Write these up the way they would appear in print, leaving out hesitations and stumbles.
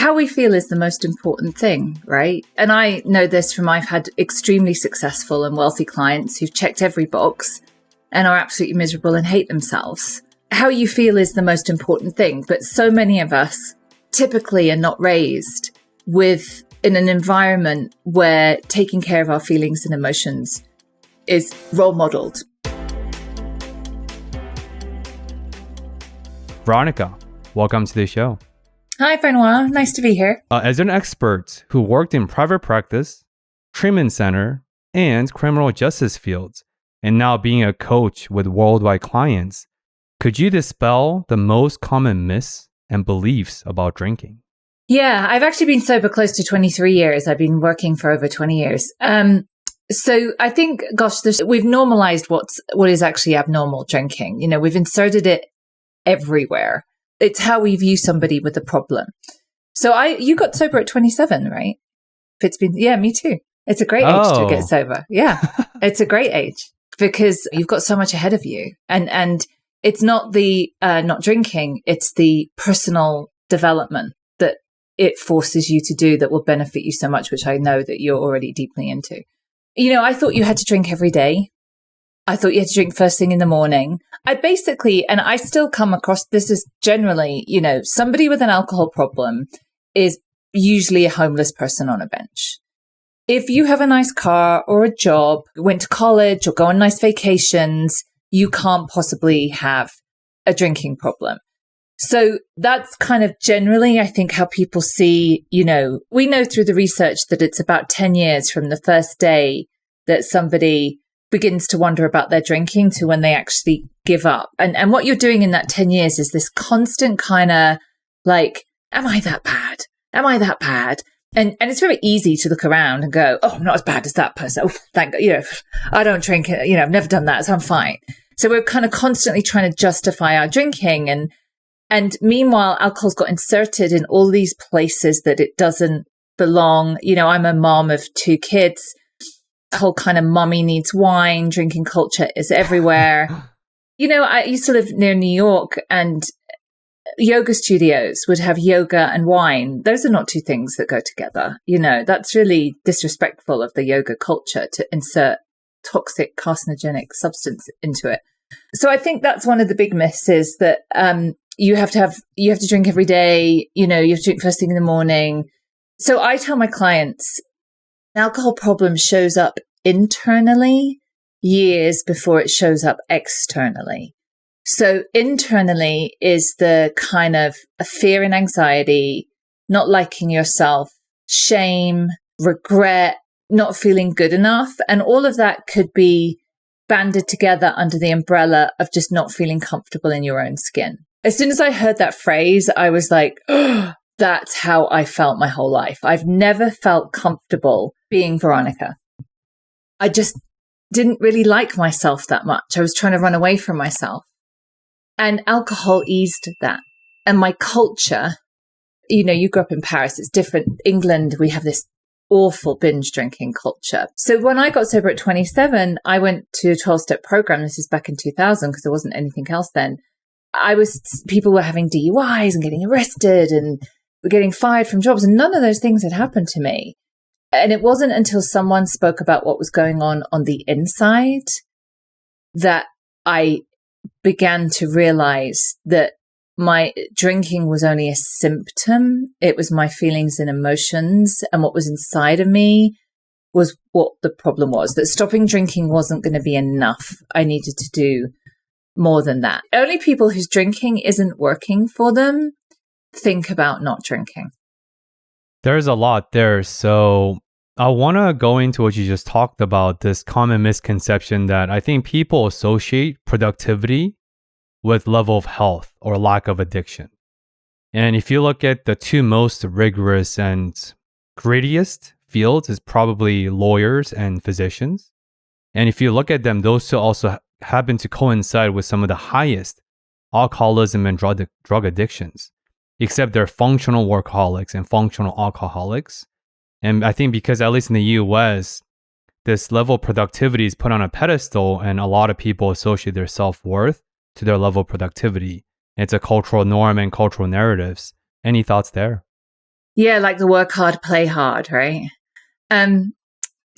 how we feel is the most important thing, right? And I know this from I've had extremely successful and wealthy clients who've checked every box and are absolutely miserable and hate themselves. How you feel is the most important thing. But so many of us typically are not raised in an environment where taking care of our feelings and emotions is role modeled. Veronica, welcome to the show. Hi, Benoit. Nice to be here. As an expert who worked in private practice, treatment center, and criminal justice fields, and now being a coach with worldwide clients, could you dispel the most common myths and beliefs about drinking? Yeah, I've actually been sober close to 23 years. I've been working for over 20 years. So I think, we've normalized what is actually abnormal drinking. You know, we've inserted it everywhere. It's how we view somebody with a problem. So you got sober at 27, right? Me too. It's a great age to get sober. Yeah, it's a great age because you've got so much ahead of you. And it's not the not drinking, it's the personal development that it forces you to do that will benefit you so much, which I know that you're already deeply into. You know, I thought you had to drink every day. I thought you had to drink first thing in the morning. And I still come across this as generally, you know, somebody with an alcohol problem is usually a homeless person on a bench. If you have a nice car or a job, went to college or go on nice vacations, you can't possibly have a drinking problem. So that's kind of generally, I think, how people see, you know, we know through the research that it's about 10 years from the first day that somebody begins to wonder about their drinking to when they actually give up. And what you're doing in that 10 years is this constant kind of like, am I that bad? Am I that bad? And it's very easy to look around and go, oh, I'm not as bad as that person. Oh, thank God. You know, I don't drink, you know, I've never done that, so I'm fine. So we're kind of constantly trying to justify our drinking. And meanwhile, alcohol's got inserted in all these places that it doesn't belong. You know, I'm a mom of 2 kids. The whole kind of mommy needs wine, drinking culture is everywhere. You know, I used to live near New York and yoga studios would have yoga and wine. Those are not 2 things that go together. You know, that's really disrespectful of the yoga culture to insert toxic carcinogenic substance into it. So I think that's one of the big myths is that you have to drink every day. You know, you have to drink first thing in the morning. So I tell my clients, an alcohol problem shows up internally years before it shows up externally. So internally is the kind of fear and anxiety, not liking yourself, shame, regret, not feeling good enough. And all of that could be banded together under the umbrella of just not feeling comfortable in your own skin. As soon as I heard that phrase, I was like, oh, that's how I felt my whole life. I've never felt comfortable being Veronica. I just didn't really like myself that much. I was trying to run away from myself. And alcohol eased that. And my culture, you know, you grew up in Paris, it's different. England, we have this awful binge drinking culture. So when I got sober at 27, I went to a 12-step program. This is back in 2000 because there wasn't anything else then. People were having DUIs and getting arrested and were getting fired from jobs. And none of those things had happened to me. And it wasn't until someone spoke about what was going on the inside that I began to realize that my drinking was only a symptom. It was my feelings and emotions, and what was inside of me was what the problem was, that stopping drinking wasn't going to be enough. I needed to do more than that. Only people whose drinking isn't working for them think about not drinking. There's a lot there. So I want to go into what you just talked about, this common misconception that I think people associate productivity with level of health or lack of addiction. And if you look at the 2 most rigorous and grittiest fields is probably lawyers and physicians. And if you look at them, those 2 also happen to coincide with some of the highest alcoholism and drug addictions, except they're functional workaholics and functional alcoholics. And I think because at least in the US, this level of productivity is put on a pedestal and a lot of people associate their self-worth to their level of productivity. It's a cultural norm and cultural narratives. Any thoughts there? Yeah, like the work hard, play hard, right?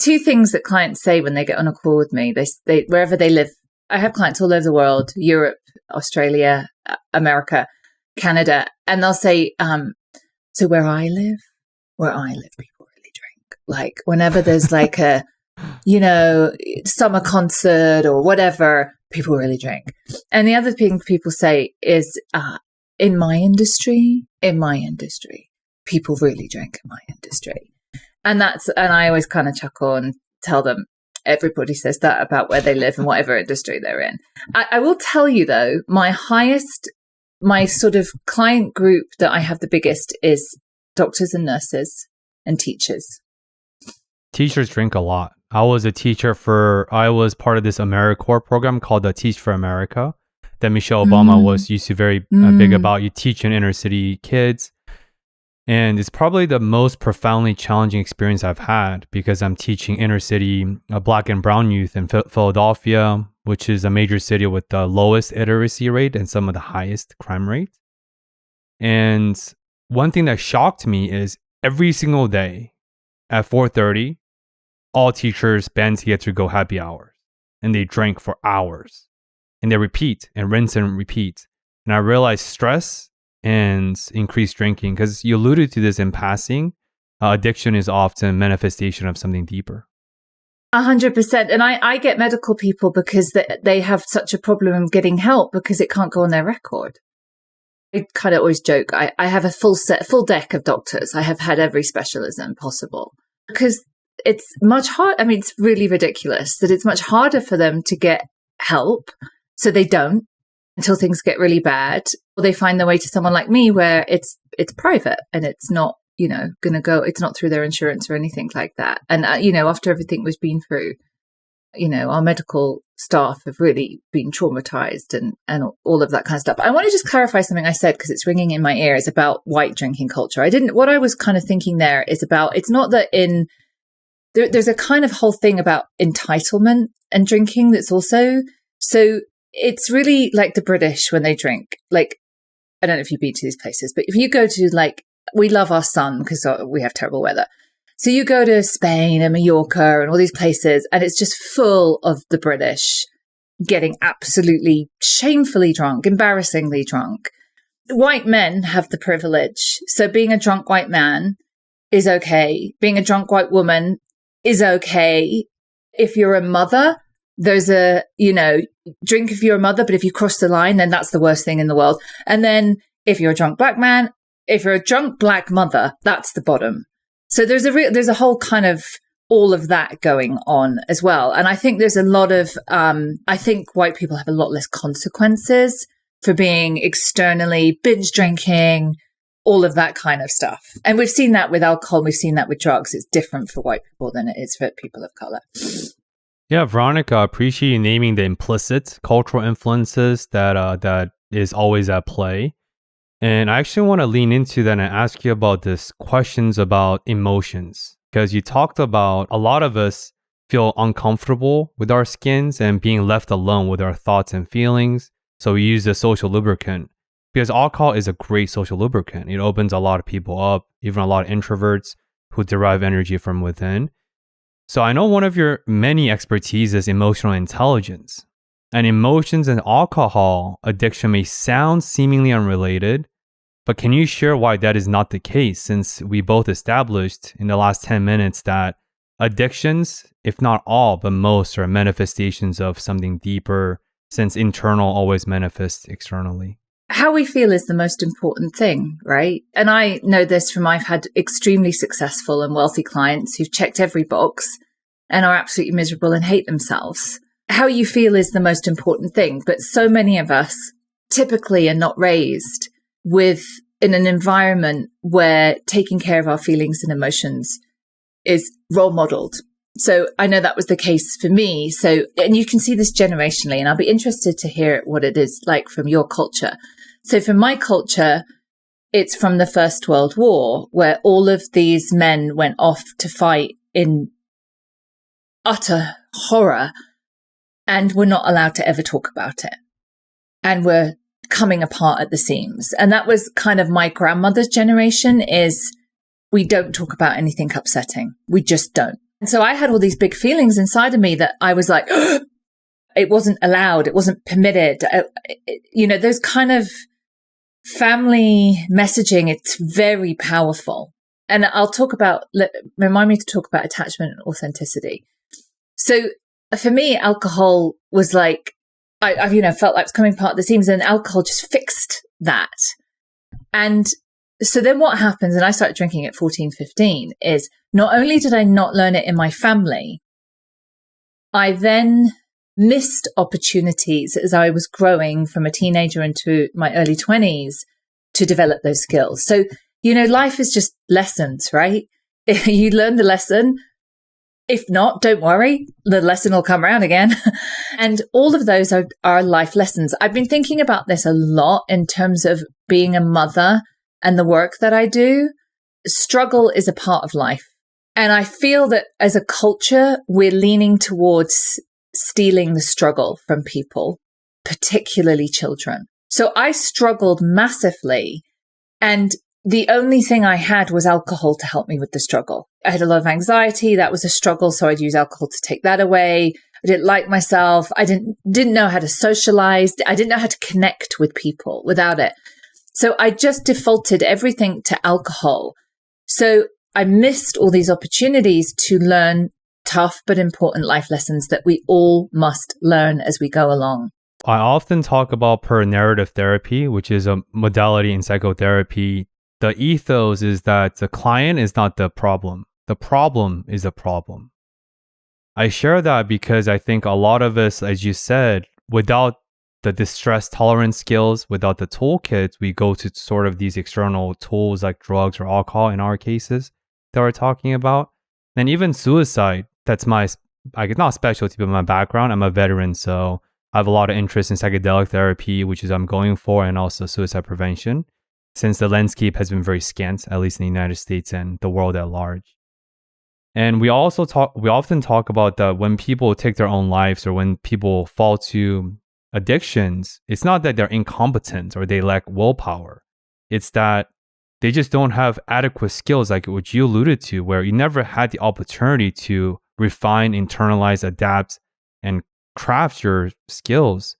Two things that clients say when they get on a call with me, they wherever they live. I have clients all over the world, Europe, Australia, America, Canada, and they'll say, so where I live, people really drink. Like whenever there's like a, summer concert or whatever, people really drink. And the other thing people say is, in my industry, people really drink in my industry. And I always kind of chuckle and tell them everybody says that about where they live and whatever industry they're in. I will tell you though, my sort of client group that I have the biggest is doctors and nurses and teachers. Teachers drink a lot. I was part of this AmeriCorps program called the Teach for America that Michelle Obama was used to very big about. You teach in inner city kids. And it's probably the most profoundly challenging experience I've had because I'm teaching inner city Black and brown youth in Philadelphia, which is a major city with the lowest illiteracy rate and some of the highest crime rates. And one thing that shocked me is every single day at 4:30, all teachers band together to go happy hours. And they drink for hours. And they repeat and rinse and repeat. And I realized stress and increased drinking, because you alluded to this in passing, addiction is often a manifestation of something deeper. 100%. And I get medical people because they have such a problem getting help because it can't go on their record. I kind of always joke, I have a full deck of doctors. I have had every specialism possible because it's much hard. I mean, it's really ridiculous that it's much harder for them to get help. So they don't until things get really bad. Or they find their way to someone like me where it's private and it's not, going to go, it's not through their insurance or anything like that. And, after everything we've been through, our medical staff have really been traumatized and all of that kind of stuff. I want to just clarify something I said because it's ringing in my ears about white drinking culture. What I was kind of thinking there is about, it's not that there's a kind of whole thing about entitlement and drinking that's also, so it's really like the British when they drink. Like, I don't know if you've been to these places, but if you go to we love our sun because we have terrible weather. So you go to Spain and Mallorca and all these places and it's just full of the British getting absolutely shamefully drunk, embarrassingly drunk. White men have the privilege. So being a drunk white man is okay. Being a drunk white woman is okay. If you're a mother, there's a, drink if you're a mother, but if you cross the line, then that's the worst thing in the world. And then if you're a drunk black man, if you're a drunk black mother, that's the bottom. So there's a whole kind of all of that going on as well. And I think there's a lot of, I think white people have a lot less consequences for being externally binge drinking, all of that kind of stuff. And we've seen that with alcohol. We've seen that with drugs. It's different for white people than it is for people of color. Yeah, Veronica, I appreciate you naming the implicit cultural influences that is always at play. And I actually want to lean into that and ask you about this questions about emotions, because you talked about a lot of us feel uncomfortable with our skins and being left alone with our thoughts and feelings. So we use a social lubricant because alcohol is a great social lubricant. It opens a lot of people up, even a lot of introverts who derive energy from within. So I know one of your many expertise is emotional intelligence. And emotions and alcohol addiction may sound seemingly unrelated, but can you share why that is not the case, since we both established in the last 10 minutes that addictions, if not all, but most, are manifestations of something deeper, since internal always manifests externally? How we feel is the most important thing, right? And I know this from I've had extremely successful and wealthy clients who've checked every box and are absolutely miserable and hate themselves. How you feel is the most important thing. But so many of us typically are not raised in an environment where taking care of our feelings and emotions is role modeled. So I know that was the case for me. So, and you can see this generationally, and I'll be interested to hear what it is like from your culture. So from my culture, it's from the First World War, where all of these men went off to fight in utter horror and were not allowed to ever talk about it and were coming apart at the seams. And that was kind of my grandmother's generation, is we don't talk about anything upsetting. We just don't. And so I had all these big feelings inside of me that I was like, it wasn't allowed. It wasn't permitted. Those kind of family messaging, it's very powerful. And remind me to talk about attachment and authenticity. So for me, alcohol was like, I felt like it was coming part of the seams, and alcohol just fixed that. And so then what happens, and I started drinking at 14, 15, is not only did I not learn it in my family, I then missed opportunities as I was growing from a teenager into my early 20s to develop those skills. So, life is just lessons, right? You learn the lesson. If not, don't worry. The lesson will come around again. And all of those are life lessons. I've been thinking about this a lot in terms of being a mother and the work that I do. Struggle is a part of life. And I feel that as a culture, we're leaning towards stealing the struggle from people, particularly children. So I struggled massively, and the only thing I had was alcohol to help me with the struggle. I had a lot of anxiety. That was a struggle. So I'd use alcohol to take that away. I didn't like myself. I didn't know how to socialize. I didn't know how to connect with people without it. So I just defaulted everything to alcohol. So I missed all these opportunities to learn tough but important life lessons that we all must learn as we go along. I often talk about per-narrative therapy, which is a modality in psychotherapy. The ethos is that the client is not the problem. The problem is a problem. I share that because I think a lot of us, as you said, without the distress tolerance skills, without the toolkits, we go to sort of these external tools like drugs or alcohol in our cases that we're talking about. And even suicide, that's my, not specialty, but my background. I'm a veteran, so I have a lot of interest in psychedelic therapy, which is I'm going for, and also suicide prevention, since the landscape has been very scant, at least in the United States and the world at large. And we often talk about that when people take their own lives or when people fall to addictions, it's not that they're incompetent or they lack willpower. It's that they just don't have adequate skills, like what you alluded to, where you never had the opportunity to refine, internalize, adapt, and craft your skills.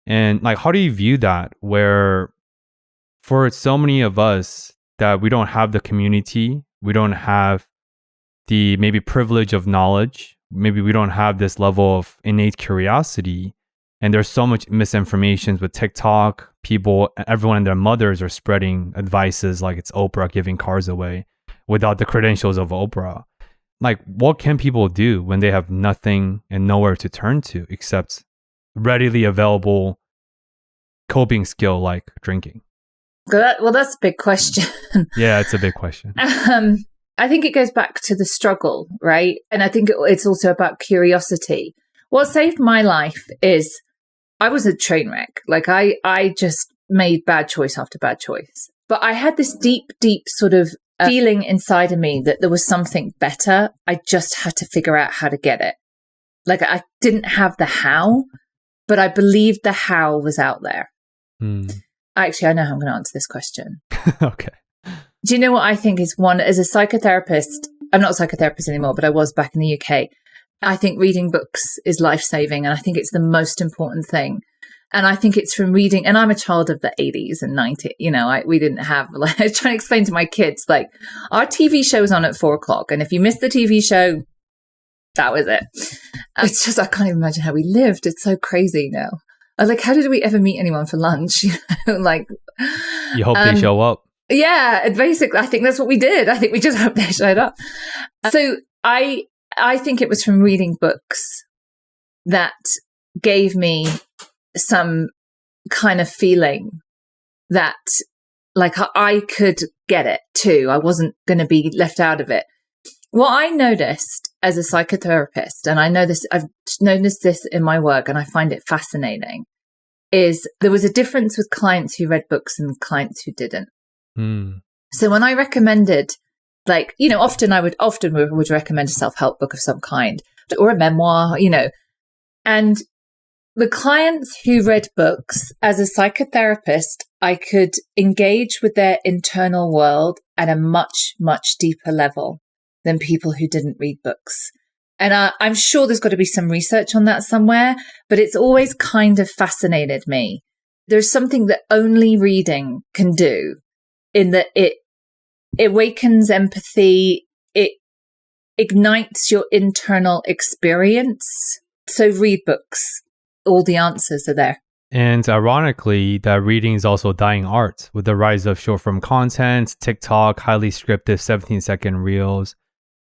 And like, how do you view that, where for so many of us that we don't have the community, we don't have the maybe privilege of knowledge, maybe we don't have this level of innate curiosity, and there's so much misinformation with TikTok, everyone and their mothers are spreading advices like it's Oprah giving cars away without the credentials of Oprah. Like, what can people do when they have nothing and nowhere to turn to except readily available coping skill like drinking? Well, that's a big question. Yeah, it's a big question. I think it goes back to the struggle, right? And I think it's also about curiosity. What saved my life is I was a train wreck. Like I just made bad choice after bad choice. But I had this deep, deep sort of feeling inside of me that there was something better. I just had to figure out how to get it. Like I didn't have the how, but I believed the how was out there. Actually, I know how I'm going to answer this question. Okay. Do you know what I think is as a psychotherapist, I'm not a psychotherapist anymore, but I was back in the UK. I think reading books is life-saving, and I think it's the most important thing. And I think it's from reading, and I'm a child of the 80s and 90s. We didn't have, like, I was trying to explain to my kids, like, our TV show was on at 4:00. And if you missed the TV show, that was it. It's just, I can't even imagine how we lived. It's so crazy now. I was like, how did we ever meet anyone for lunch? Like, you hope they show up. Yeah, basically, I think that's what we did. I think we just hoped they showed up. So I think it was from reading books that gave me some kind of feeling that, like, I could get it too. I wasn't going to be left out of it. What I noticed as a psychotherapist, and I've noticed this in my work, and I find it fascinating, is there was a difference with clients who read books and clients who didn't. So when I recommended, like, often I would recommend a self-help book of some kind or a memoir, and the clients who read books as a psychotherapist, I could engage with their internal world at a much, much deeper level than people who didn't read books. And I'm sure there's got to be some research on that somewhere, but it's always kind of fascinated me. There's something that only reading can do in that it awakens empathy. It ignites your internal experience. So read books. All the answers are there. And ironically, that reading is also a dying art with the rise of short form content, TikTok, highly scripted 17-second reels.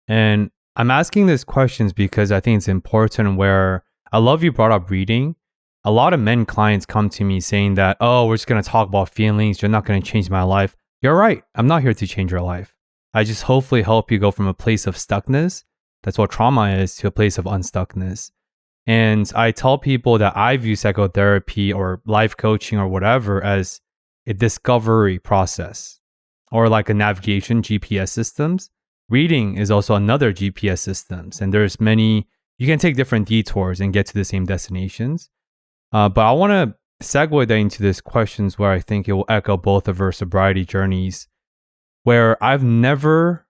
And I'm asking these questions because I think it's important where I love you brought up reading. A lot of men clients come to me saying that, oh, we're just going to talk about feelings. You're not going to change my life. You're right. I'm not here to change your life. I just hopefully help you go from a place of stuckness, that's what trauma is, to a place of unstuckness. And I tell people that I view psychotherapy or life coaching or whatever as a discovery process or like a navigation GPS systems. Reading is also another GPS systems. And there's many, you can take different detours and get to the same destinations. But I want to segue that into these questions where I think it will echo both of our sobriety journeys, where I've never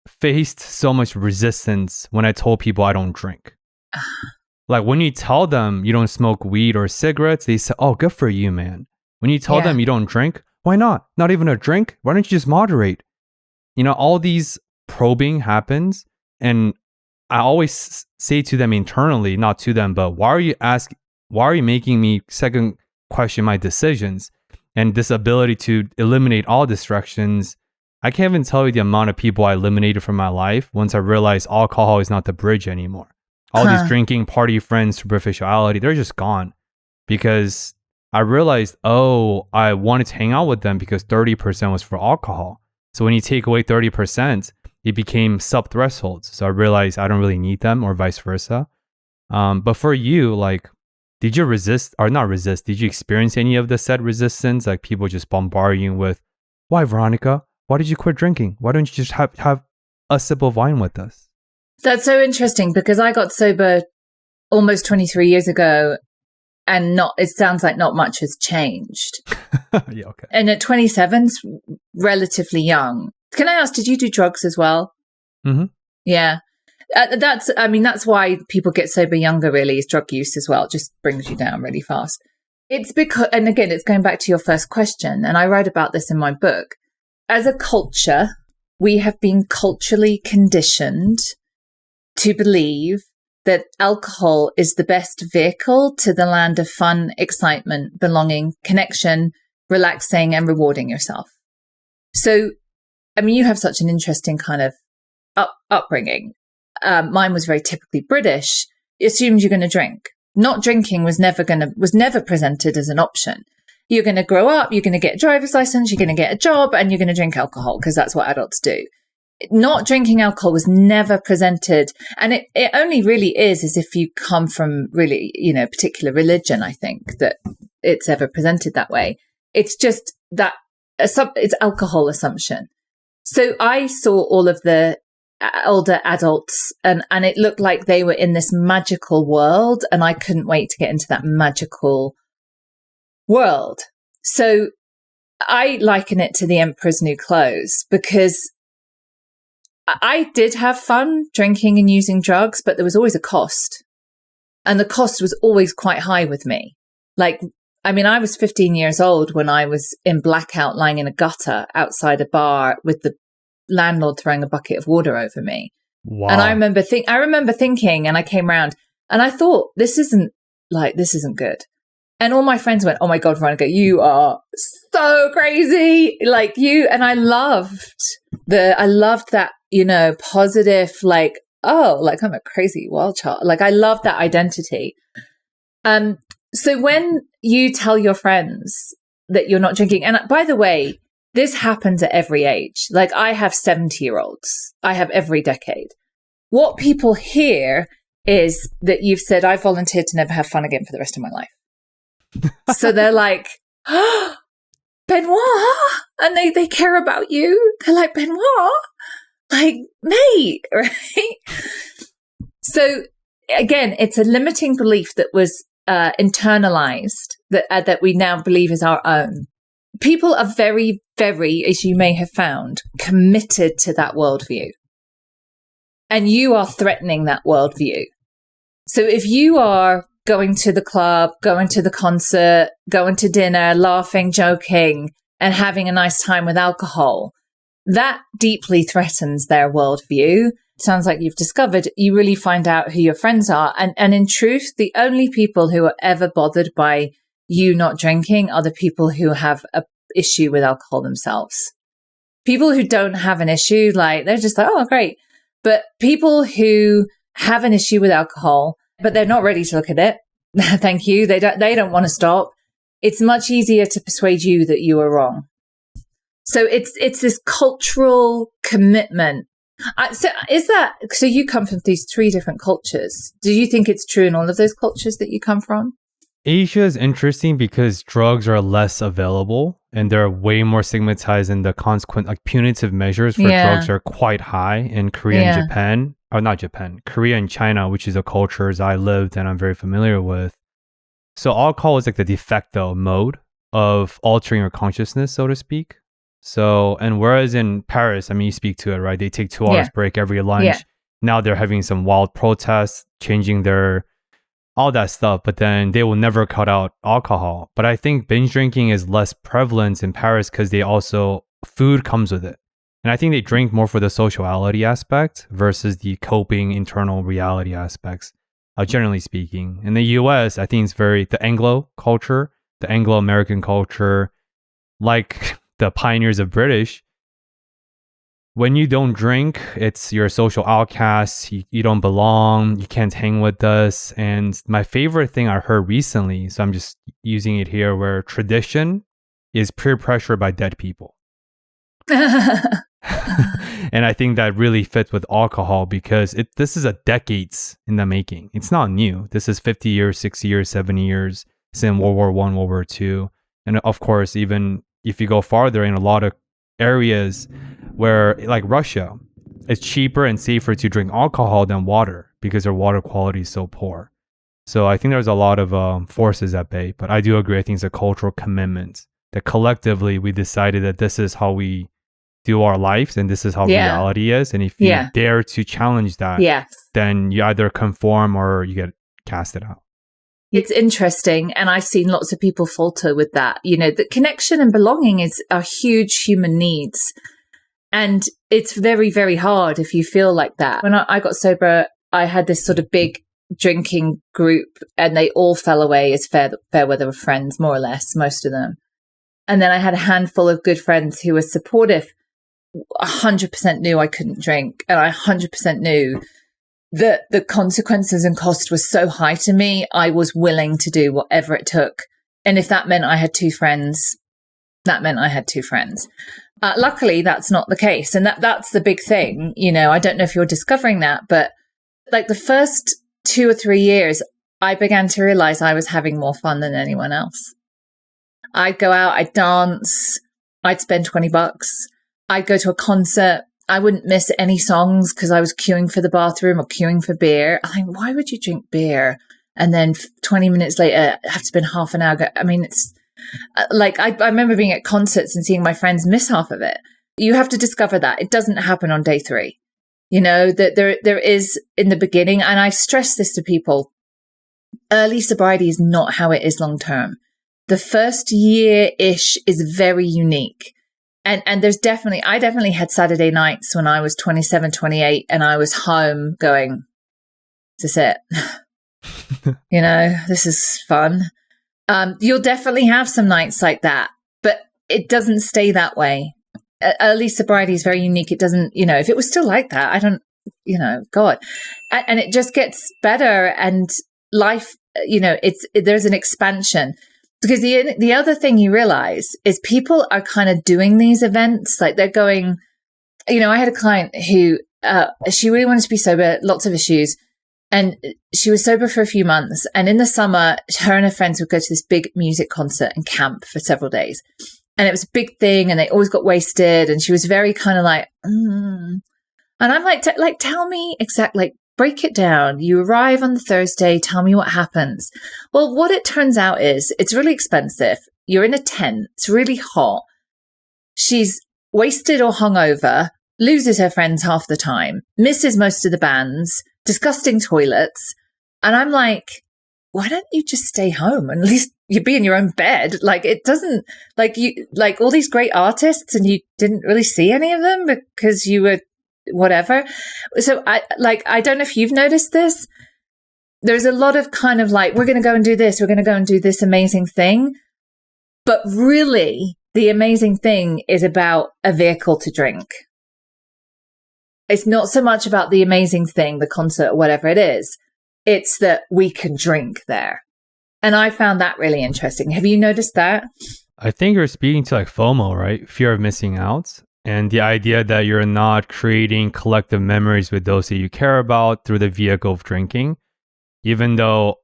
faced so much resistance when I told people I don't drink. Like when you tell them you don't smoke weed or cigarettes, they say, oh, good for you, man. When you tell them you don't drink, why not? Not even a drink? Why don't you just moderate? You know, all these probing happens. And I always say to them internally, not to them, but why are you making me second question my decisions? And this ability to eliminate all distractions. I can't even tell you the amount of people I eliminated from my life once I realized alcohol is not the bridge anymore. All these drinking, party friends, superficiality, they're just gone. Because I realized, oh, I wanted to hang out with them because 30% was for alcohol. So when you take away 30%, it became sub-thresholds. So I realized I don't really need them or vice versa. But for you, like, did you resist or not resist? Did you experience any of the said resistance? Like people just bombard you with, why, Veronica? Why did you quit drinking? Why don't you just have a sip of wine with us? That's so interesting because I got sober almost 23 years ago and it sounds like not much has changed. Yeah, okay. And at 27's relatively young. Can I ask, did you do drugs as well? Mm-hmm. Yeah. That's why people get sober younger, really, is drug use as well. It just brings you down really fast. It's because, and again, it's going back to your first question, and I write about this in my book. As a culture, we have been culturally conditioned to believe that alcohol is the best vehicle to the land of fun, excitement, belonging, connection, relaxing, and rewarding yourself. So, I mean, you have such an interesting kind of upbringing. Mine was very typically British. It assumed you're going to drink. Not drinking was never presented as an option. You're going to grow up, you're going to get a driver's license, you're going to get a job, and you're going to drink alcohol because that's what adults do. Not drinking alcohol was never presented. And it only really is as if you come from really, particular religion, I think, that it's ever presented that way. It's just that it's alcohol assumption. So I saw all of the older adults and it looked like they were in this magical world and I couldn't wait to get into that magical world. So I liken it to the Emperor's New Clothes because I did have fun drinking and using drugs, but there was always a cost. And the cost was always quite high with me. I was 15 years old when I was in blackout lying in a gutter outside a bar with the landlord throwing a bucket of water over me. Wow. And I remember thinking, and I came around and I thought, this isn't good. And all my friends went, oh my God, Veronica, you are so crazy. Like you, and I loved that, positive, I'm a crazy wild child. Like I love that identity. So when you tell your friends that you're not drinking, and by the way, this happens at every age. Like I have 70-year-olds. I have every decade. What people hear is that you've said, I volunteered to never have fun again for the rest of my life. So they're like, oh, Benoit, and they care about you. They're like, Benoit, like, mate, right? So again, it's a limiting belief that was internalized that we now believe is our own. people are very, very, as you may have found, committed to that worldview. And you are threatening that worldview. So if you are going to the club, going to the concert, going to dinner, laughing, joking, and having a nice time with alcohol, that deeply threatens their worldview. Sounds like you've discovered you really find out who your friends are. And in truth, the only people who are ever bothered by you not drinking are the people who have an issue with alcohol themselves. People who don't have an issue, like, they're just like, oh, great. But people who have an issue with alcohol, but they're not ready to look at it. Thank you. They don't want to stop. It's much easier to persuade you that you are wrong. So it's this cultural commitment. So you come from these 3 different cultures. Do you think it's true in all of those cultures that you come from? Asia is interesting because drugs are less available and they're way more stigmatized, and the consequent, like, punitive measures for drugs are quite high in Korea and Japan. Or not Japan, Korea and China, which is the cultures I lived and I'm very familiar with. So alcohol is like the de facto mode of altering your consciousness, so to speak. So, and whereas in Paris, I mean, you speak to it, right? They take 2 hours break every lunch. Yeah. Now they're having some wild protests, changing all that stuff, but then they will never cut out alcohol. But I think binge drinking is less prevalent in Paris because food comes with it. And I think they drink more for the sociality aspect versus the coping internal reality aspects, generally speaking. In the US, I think it's the Anglo culture, the Anglo-American culture, like the pioneers of British. When you don't drink, you're a social outcast, you don't belong, you can't hang with us. And my favorite thing I heard recently, so I'm just using it here, where tradition is peer pressure by dead people. And I think that really fits with alcohol because this is a decades in the making. It's not new. This is 50 years, 60 years, 70 years since World War I, World War II. And of course, even if you go farther in a lot of areas where, like Russia, it's cheaper and safer to drink alcohol than water because their water quality is so poor. So I think there's a lot of forces at bay. But I do agree. I think it's a cultural commitment that collectively we decided that this is how we do our lives and this is how reality is. And if you dare to challenge that, then you either conform or you get casted out. It's interesting. And I've seen lots of people falter with that. You know, the connection and belonging are huge human needs. And it's very, very hard if you feel like that. When I got sober, I had this sort of big drinking group and they all fell away as fair weather of friends, more or less, most of them. And then I had a handful of good friends who were supportive. 100% knew I couldn't drink, and I 100% knew that the consequences and cost was so high to me, I was willing to do whatever it took. And if that meant I had 2 friends, that meant I had 2 friends. Luckily, that's not the case. And that's the big thing. You know, I don't know if you're discovering that, but like the first 2 or 3 years, I began to realize I was having more fun than anyone else. I'd go out, I'd dance, I'd spend $20. I'd go to a concert. I wouldn't miss any songs because I was queuing for the bathroom or queuing for beer. I think, why would you drink beer? And then 20 minutes later, I have to spend half an hour. I mean, it's like, I remember being at concerts and seeing my friends miss half of it. You have to discover that. It doesn't happen on day 3. You know, that there is in the beginning, and I stress this to people, early sobriety is not how it is long term. The first year-ish is very unique. And there's I definitely had Saturday nights when I was 27, 28, and I was home going, is this it? You know, this is fun. You'll definitely have some nights like that, but it doesn't stay that way. Early sobriety is very unique. It doesn't, you know, if it was still like that, I don't, you know, God. And it just gets better, and life, you know, there's an expansion. Because the other thing you realize is people are kind of doing these events, like they're going, you know, I had a client who, she really wanted to be sober, lots of issues. And she was sober for a few months. And in the summer, her and her friends would go to this big music concert and camp for several days. And it was a big thing, and they always got wasted. And she was very kind of like, And I'm like, tell me exactly, like, break it down. You arrive on the Thursday. Tell me what happens. Well, what it turns out is it's really expensive. you're in a tent, it's really hot. She's wasted or hungover, loses her friends half the time, misses most of the bands, disgusting toilets. And I'm like, why don't you just stay home and at least you be in your own bed? Like, it doesn't, like, you, like all these great artists and you didn't really see any of them because you were whatever. So I don't know if you've noticed this. There's a lot of kind of like, we're going to go and do this. We're going to go and do this amazing thing. But really, the amazing thing is about a vehicle to drink. It's not so much about the amazing thing, the concert or whatever it is. It's that we can drink there. And I found that really interesting. Have you noticed that? I think you're speaking to like FOMO, right? Fear of missing out. And the idea that you're not creating collective memories with those that you care about through the vehicle of drinking. Even though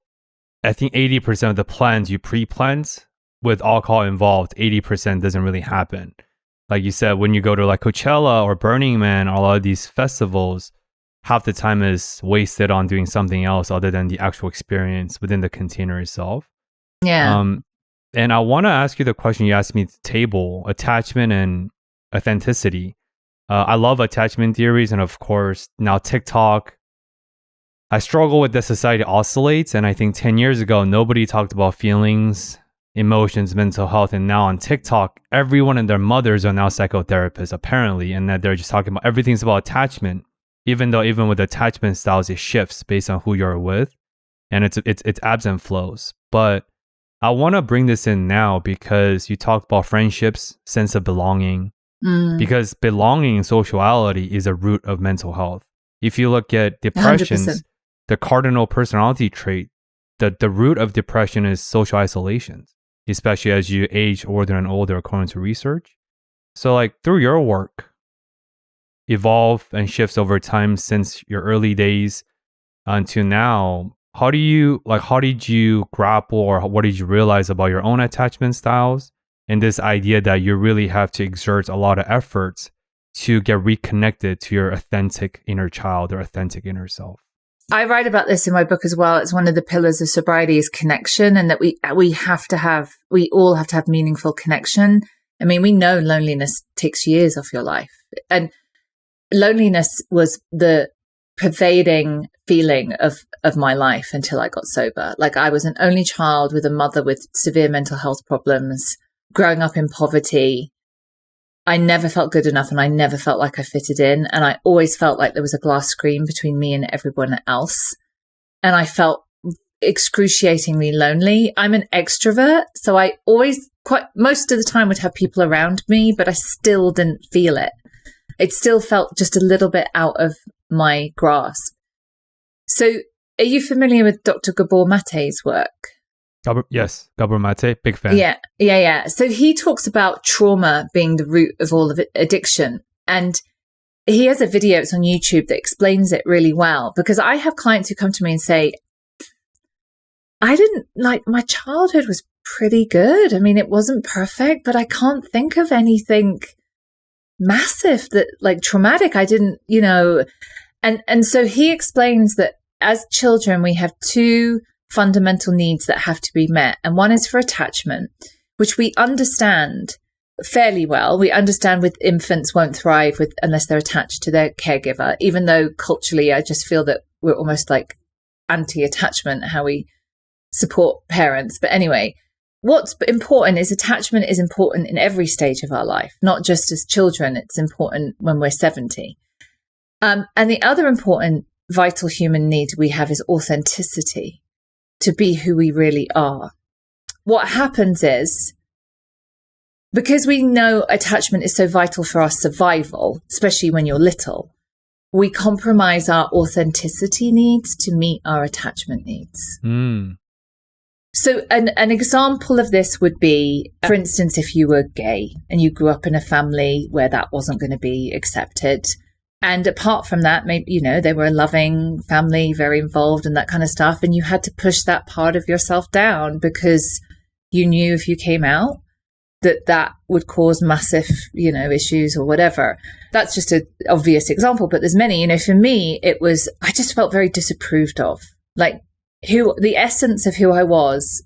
I think 80% of the plans you pre-planned with alcohol involved, 80% doesn't really happen. Like you said, when you go to like Coachella or Burning Man or a lot of these festivals, half the time is wasted on doing something else other than the actual experience within the container itself. Yeah. And I want to ask you the question you asked me at the table, attachment and authenticity. I love attachment theories. And of course, now TikTok, I struggle with the society oscillates. And I think 10 years ago, nobody talked about feelings, emotions, mental health. And now on TikTok, everyone and their mothers are now psychotherapists, apparently. And that they're just talking about everything's about attachment, even though even with attachment styles, it shifts based on who you're with. And it's ebbs and flows. But I want to bring this in now because you talked about friendships, sense of belonging, because belonging and sociality is a root of mental health. If you look at depression, the cardinal personality trait, the root of depression is social isolation, especially as you age older and older, according to research. So like through your work, evolve and shifts over time since your early days until now, how did you grapple or what did you realize about your own attachment styles and this idea that you really have to exert a lot of efforts to get reconnected to your authentic inner child or authentic inner self? I write about this in my book as well. It's one of the pillars of sobriety is connection, and that we all have to have meaningful connection. I mean, we know loneliness takes years off your life, and loneliness was the pervading feeling of my life until I got sober. Like, I was an only child with a mother with severe mental health problems, growing up in poverty. I never felt good enough and I never felt like I fitted in. And I always felt like there was a glass screen between me and everyone else. And I felt excruciatingly lonely. I'm an extrovert, so I always most of the time would have people around me, but I still didn't feel it. It still felt just a little bit out of my grasp. So are you familiar with Dr. Gabor Mate's work? Yes, Gabor Mate, big fan. Yeah. So he talks about trauma being the root of all of addiction. And he has a video, it's on YouTube, that explains it really well. Because I have clients who come to me and say, my childhood was pretty good. I mean, it wasn't perfect, but I can't think of anything massive that like traumatic. I didn't, and so he explains that as children, we have two fundamental needs that have to be met. And one is for attachment, which we understand fairly well. We understand with infants won't thrive unless they're attached to their caregiver, even though culturally, I just feel that we're almost like anti-attachment, how we support parents. But anyway, what's important is attachment is important in every stage of our life, not just as children. It's important when we're 70. And the other important vital human need we have is authenticity, to be who we really are. What happens is, because we know attachment is so vital for our survival, especially when you're little, we compromise our authenticity needs to meet our attachment needs. So an example of this would be, for instance, if you were gay and you grew up in a family where that wasn't going to be accepted. And apart from that, maybe, they were a loving family, very involved and that kind of stuff. And you had to push that part of yourself down because you knew if you came out that would cause massive, issues or whatever. That's just an obvious example, but there's many. For me, I just felt very disapproved of. Like, the essence of who I was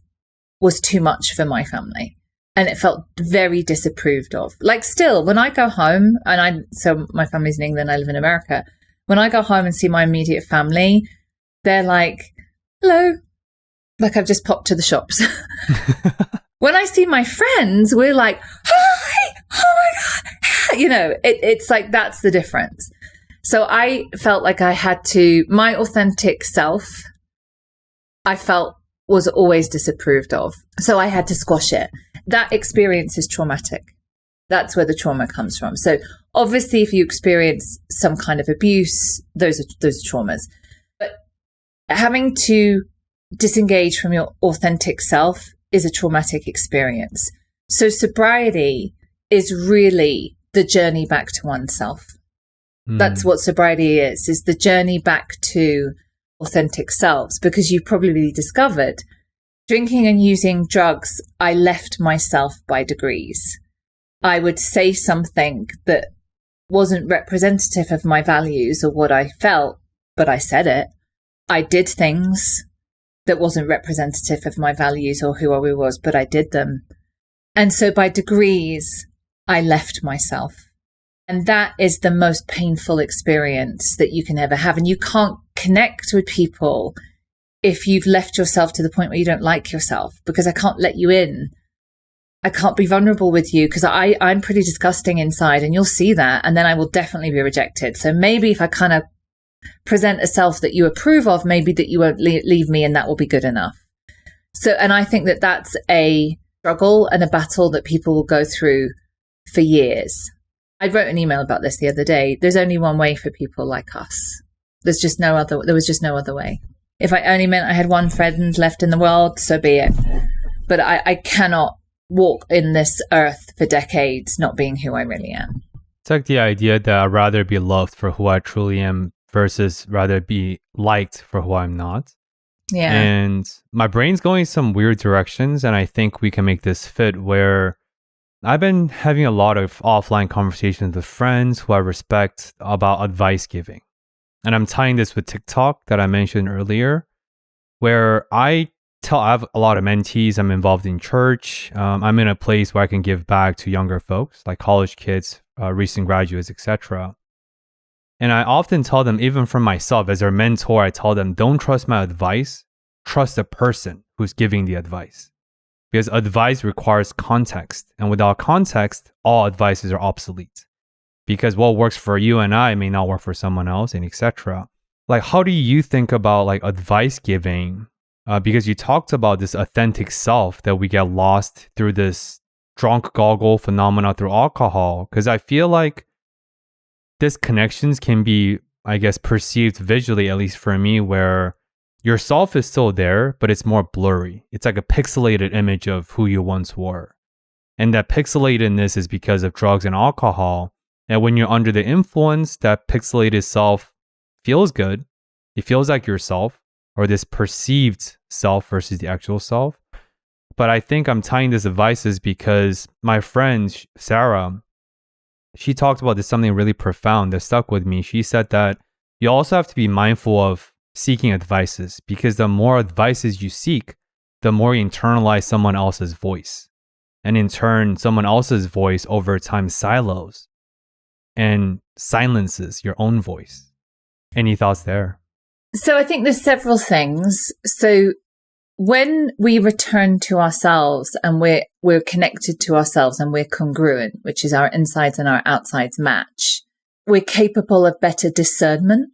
too much for my family. And it felt very disapproved of. Like still, when I go home, so my family's in England, I live in America. When I go home and see my immediate family, they're like, hello, like I've just popped to the shops. When I see my friends, we're like, hi, oh my God. It's like, that's the difference. So I felt like I had to, my authentic self, I felt was always disapproved of. So I had to squash it. That experience is traumatic. That's where the trauma comes from. So obviously, if you experience some kind of abuse, those are traumas. But having to disengage from your authentic self is a traumatic experience. So sobriety is really the journey back to oneself. That's what sobriety is the journey back to authentic selves, because you've probably discovered drinking and using drugs, I left myself by degrees. I would say something that wasn't representative of my values or what I felt, but I said it. I did things that wasn't representative of my values or who I was, but I did them. And so by degrees, I left myself. And that is the most painful experience that you can ever have. And you can't connect with people if you've left yourself to the point where you don't like yourself, because I can't let you in. I can't be vulnerable with you because I'm pretty disgusting inside, and you'll see that. And then I will definitely be rejected. So maybe if I kind of present a self that you approve of, maybe that you won't leave me, and that will be good enough. So, and I think that that's a struggle and a battle that people will go through for years. I wrote an email about this the other day. There's only one way for people like us. There was just no other way. If I only meant I had one friend left in the world, so be it. But I cannot walk in this earth for decades not being who I really am. It's like the idea that I'd rather be loved for who I truly am versus rather be liked for who I'm not. Yeah. And my brain's going some weird directions, and I think we can make this fit where I've been having a lot of offline conversations with friends who I respect about advice giving. And I'm tying this with TikTok that I mentioned earlier, where I have a lot of mentees. I'm involved in church. I'm in a place where I can give back to younger folks, like college kids, recent graduates, etc. And I often tell them, even from myself, as their mentor, I tell them, don't trust my advice. Trust the person who's giving the advice. Because advice requires context. And without context, all advices are obsolete. Because what works for you and I may not work for someone else, and etc. Like, how do you think about like advice giving? Because you talked about this authentic self that we get lost through this drunk goggle phenomena through alcohol. Because I feel like disconnections can be, I guess, perceived visually, at least for me, where your self is still there, but it's more blurry. It's like a pixelated image of who you once were. And that pixelatedness is because of drugs and alcohol. And when you're under the influence, that pixelated self feels good. It feels like yourself, or this perceived self versus the actual self. But I think I'm tying this advices because my friend, Sarah, she talked about this, something really profound that stuck with me. She said that you also have to be mindful of seeking advices, because the more advices you seek, the more you internalize someone else's voice. And in turn, someone else's voice over time silos and silences your own voice. Any thoughts there? So I think there's several things. So when we return to ourselves and we're connected to ourselves and we're congruent, which is our insides and our outsides match, we're capable of better discernment.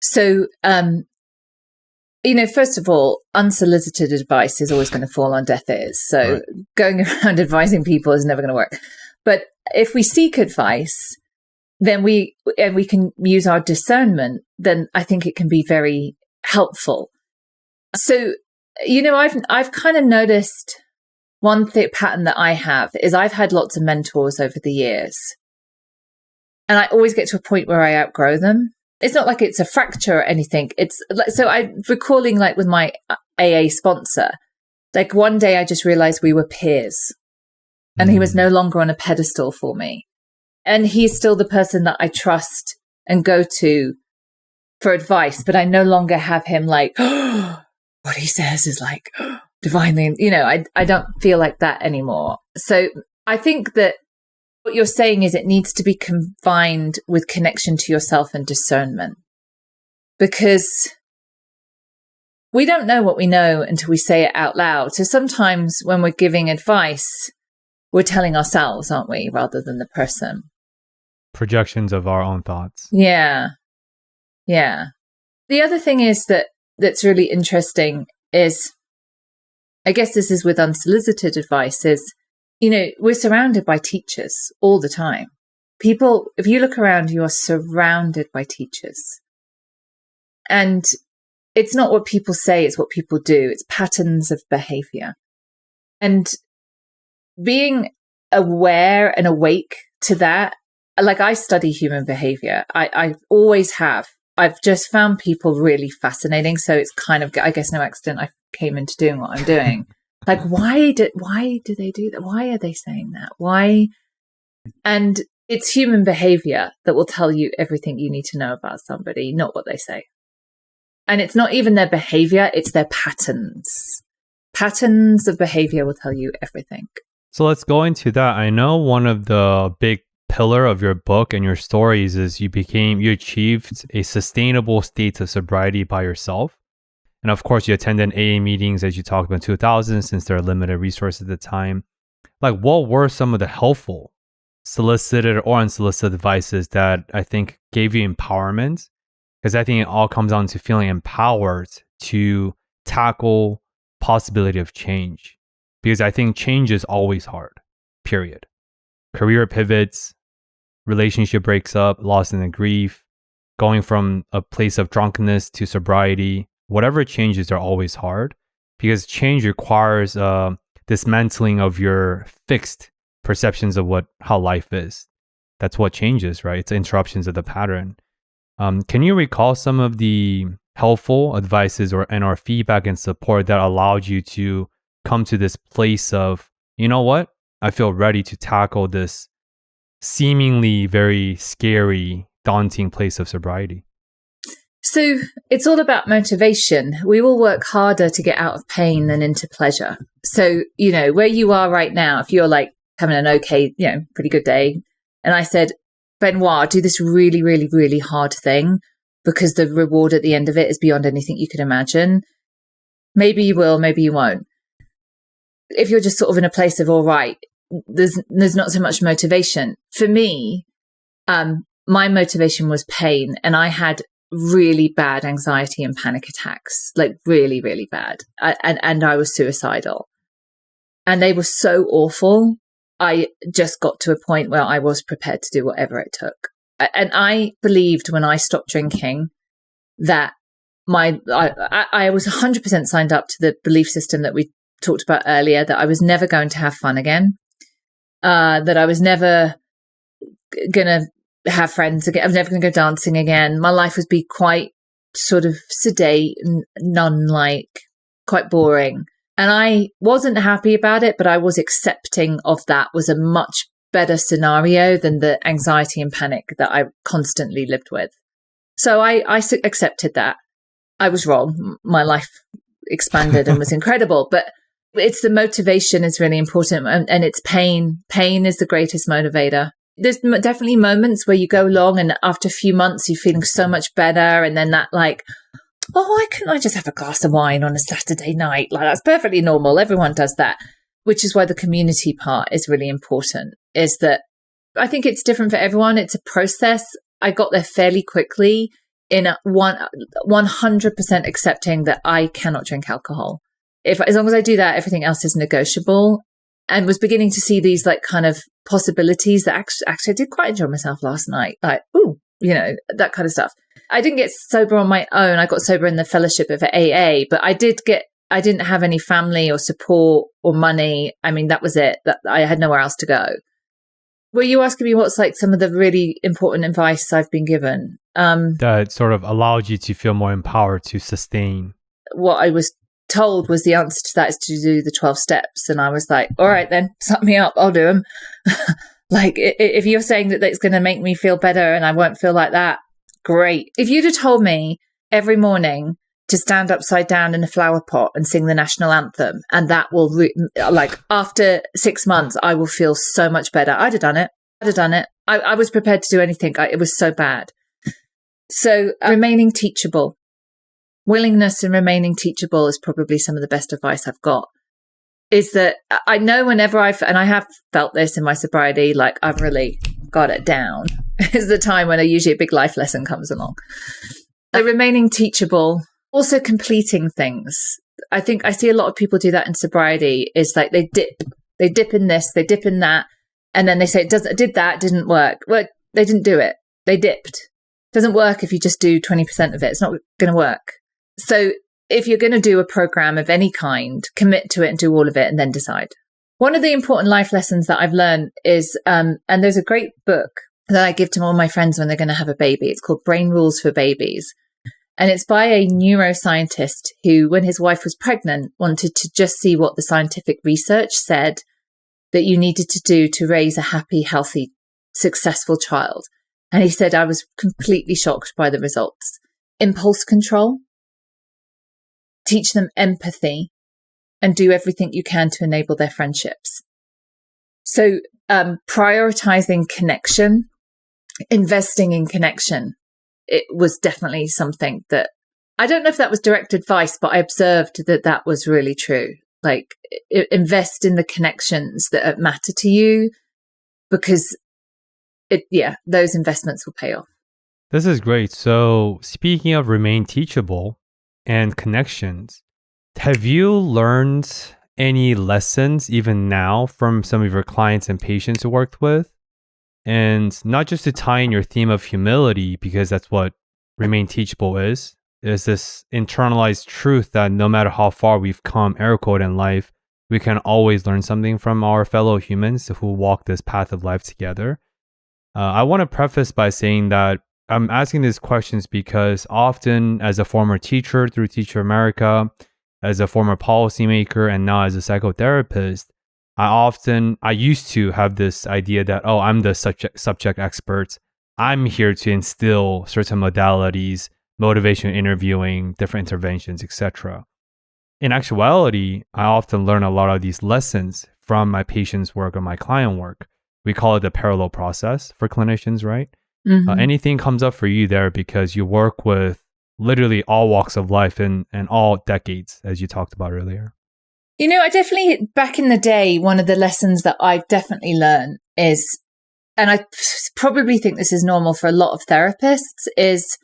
So, first of all, unsolicited advice is always going to fall on deaf ears. So going around advising people is never going to work. But if we seek advice, then we can use our discernment, then I think it can be very helpful. So, I've kind of noticed one pattern that I have is I've had lots of mentors over the years, and I always get to a point where I outgrow them. It's not like it's a fracture or anything. It's like, so I'm recalling like with my AA sponsor, like one day I just realized we were peers and he was no longer on a pedestal for me. And he's still the person that I trust and go to for advice, but I no longer have him like, what he says is like divinely, I don't feel like that anymore. So I think that what you're saying is it needs to be combined with connection to yourself and discernment, because we don't know what we know until we say it out loud. So sometimes when we're giving advice, we're telling ourselves, aren't we, rather than the person. Projections of our own thoughts. Yeah. Yeah. The other thing is that's really interesting is, I guess this is with unsolicited advice, is, we're surrounded by teachers all the time. People, if you look around, you are surrounded by teachers. And it's not what people say, it's what people do. It's patterns of behavior. And being aware and awake to that, like I study human behavior. I always have. I've just found people really fascinating. So it's kind of, I guess, no accident I came into doing what I'm doing. Like, why do they do that? Why are they saying that? Why? And it's human behavior that will tell you everything you need to know about somebody, not what they say. And it's not even their behavior, it's their patterns. Patterns of behavior will tell you everything. So let's go into that. I know one of the big pillar of your book and your stories is you achieved a sustainable state of sobriety by yourself. And of course, you attended AA meetings, as you talked about, in 2000, since there are limited resources at the time. Like, what were some of the helpful, solicited or unsolicited advices that I think gave you empowerment? Because I think it all comes down to feeling empowered to tackle possibility of change. Because I think change is always hard, period. Career pivots, relationship breaks up, loss and grief, going from a place of drunkenness to sobriety. Whatever changes are always hard, because change requires dismantling of your fixed perceptions of how life is. That's what changes, right? It's interruptions of the pattern. Can you recall some of the helpful advices or feedback and support that allowed you to come to this place of, you know what? I feel ready to tackle this seemingly very scary, daunting place of sobriety. So it's all about motivation. We will work harder to get out of pain than into pleasure. So, where you are right now, if you're like having an okay, pretty good day, and I said, Benoit, do this really, really, really hard thing because the reward at the end of it is beyond anything you could imagine. Maybe you will, maybe you won't. If you're just sort of in a place of, all right, there's not so much motivation. For me, my motivation was pain, and I had really bad anxiety and panic attacks, like really, really bad. And I was suicidal. And they were so awful. I just got to a point where I was prepared to do whatever it took. And I believed when I stopped drinking that I was 100% signed up to the belief system that we talked about earlier, that I was never going to have fun again, that I was never going to have friends again. I was never going to go dancing again. My life would be quite sort of sedate and nun-like, quite boring. And I wasn't happy about it, but I was accepting of that was a much better scenario than the anxiety and panic that I constantly lived with. So I accepted that. I was wrong. My life expanded and was incredible, but it's the motivation is really important, and it's pain. Pain is the greatest motivator. There's definitely moments where you go along and after a few months you're feeling so much better, and then that like, oh, why couldn't I just have a glass of wine on a Saturday night? Like, that's perfectly normal. Everyone does that, which is why the community part is really important, is that I think it's different for everyone. It's a process. I got there fairly quickly in 100% accepting that I cannot drink alcohol. As long as I do that, everything else is negotiable, and was beginning to see these like kind of possibilities that actually I did quite enjoy myself last night. Like, ooh, that kind of stuff. I didn't get sober on my own. I got sober in the fellowship of AA, but I didn't have any family or support or money. I mean, that was it. That I had nowhere else to go. Were you asking me what's like some of the really important advice I've been given? That sort of allowed you to feel more empowered to sustain. What I was told was the answer to that is to do the 12 steps. And I was like, all right, then suck me up. I'll do them. Like, if you're saying that it's going to make me feel better and I won't feel like that, great. If you'd have told me every morning to stand upside down in a flower pot and sing the national anthem. And that will, after 6 months, I will feel so much better. I'd have done it. I was prepared to do anything. It was so bad. So remaining teachable. Willingness and remaining teachable is probably some of the best advice I've got. Is that I know whenever and I have felt this in my sobriety, like I've really got it down, is the time when usually a big life lesson comes along. So remaining teachable, also completing things. I think I see a lot of people do that in sobriety, is like they dip in this, they dip in that, and then they say, didn't work. Well, they didn't do it. They dipped. It doesn't work if you just do 20% of it. It's not going to work. So if you're going to do a program of any kind, commit to it and do all of it and then decide. One of the important life lessons that I've learned is, and there's a great book that I give to all my friends when they're going to have a baby. It's called Brain Rules for Babies. And it's by a neuroscientist who, when his wife was pregnant, wanted to just see what the scientific research said that you needed to do to raise a happy, healthy, successful child. And he said, I was completely shocked by the results. Impulse control. Teach them empathy and do everything you can to enable their friendships. So prioritizing connection, investing in connection, it was definitely something that, I don't know if that was direct advice, but I observed that was really true. Like invest in the connections that matter to you, because those investments will pay off. This is great. So speaking of remain teachable and connections, have you learned any lessons even now from some of your clients and patients you worked with? And not just to tie in your theme of humility, because that's what remain teachable is this internalized truth that no matter how far we've come, air quote, in life, we can always learn something from our fellow humans who walk this path of life together. I want to preface by saying that I'm asking these questions because often as a former teacher through Teach America, as a former policymaker, and now as a psychotherapist, I used to have this idea that, I'm the subject expert. I'm here to instill certain modalities, motivation interviewing, different interventions, etc. In actuality, I often learn a lot of these lessons from my patient's work or my client work. We call it the parallel process for clinicians, right? Mm-hmm. Anything comes up for you there because you work with literally all walks of life and all decades, as you talked about earlier. I definitely, back in the day, one of the lessons that I've definitely learned is, and I probably think this is normal for a lot of therapists, is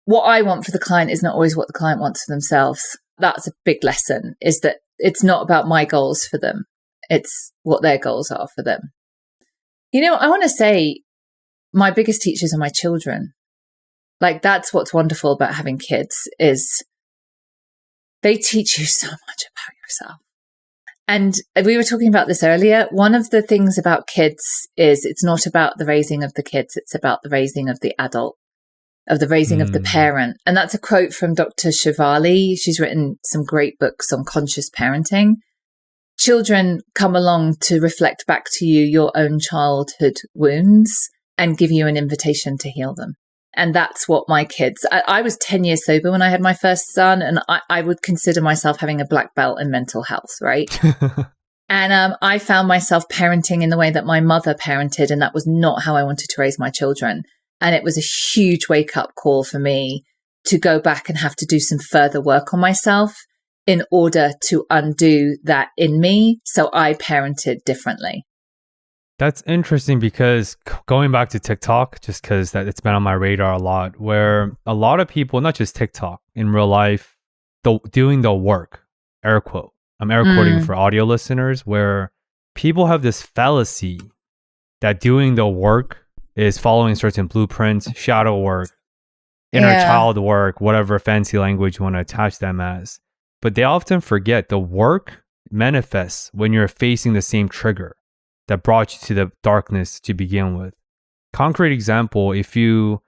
what I want for the client is not always what the client wants for themselves. That's a big lesson, is that it's not about my goals for them. It's what their goals are for them. I want to say my biggest teachers are my children. Like, that's what's wonderful about having kids, is they teach you so much about yourself. And we were talking about this earlier. One of the things about kids is it's not about the raising of the kids. It's about the raising of the adult, of the raising of the parent. And that's a quote from Dr. Valli. She's written some great books on conscious parenting. Children come along to reflect back to you your own childhood wounds and give you an invitation to heal them. And that's what my kids, I was 10 years sober when I had my first son, and I would consider myself having a black belt in mental health, right? And I found myself parenting in the way that my mother parented, and that was not how I wanted to raise my children. And it was a huge wake-up call for me to go back and have to do some further work on myself in order to undo that in me. So I parented differently. That's interesting, because going back to TikTok, just because it's been on my radar a lot, where a lot of people, not just TikTok, in real life, doing the work, air quote. I'm air quoting for audio listeners, where people have this fallacy that doing the work is following certain blueprints, shadow work, inner child work, whatever fancy language you want to attach them as. But they often forget the work manifests when you're facing the same trigger that brought you to the darkness to begin with. Concrete example, if you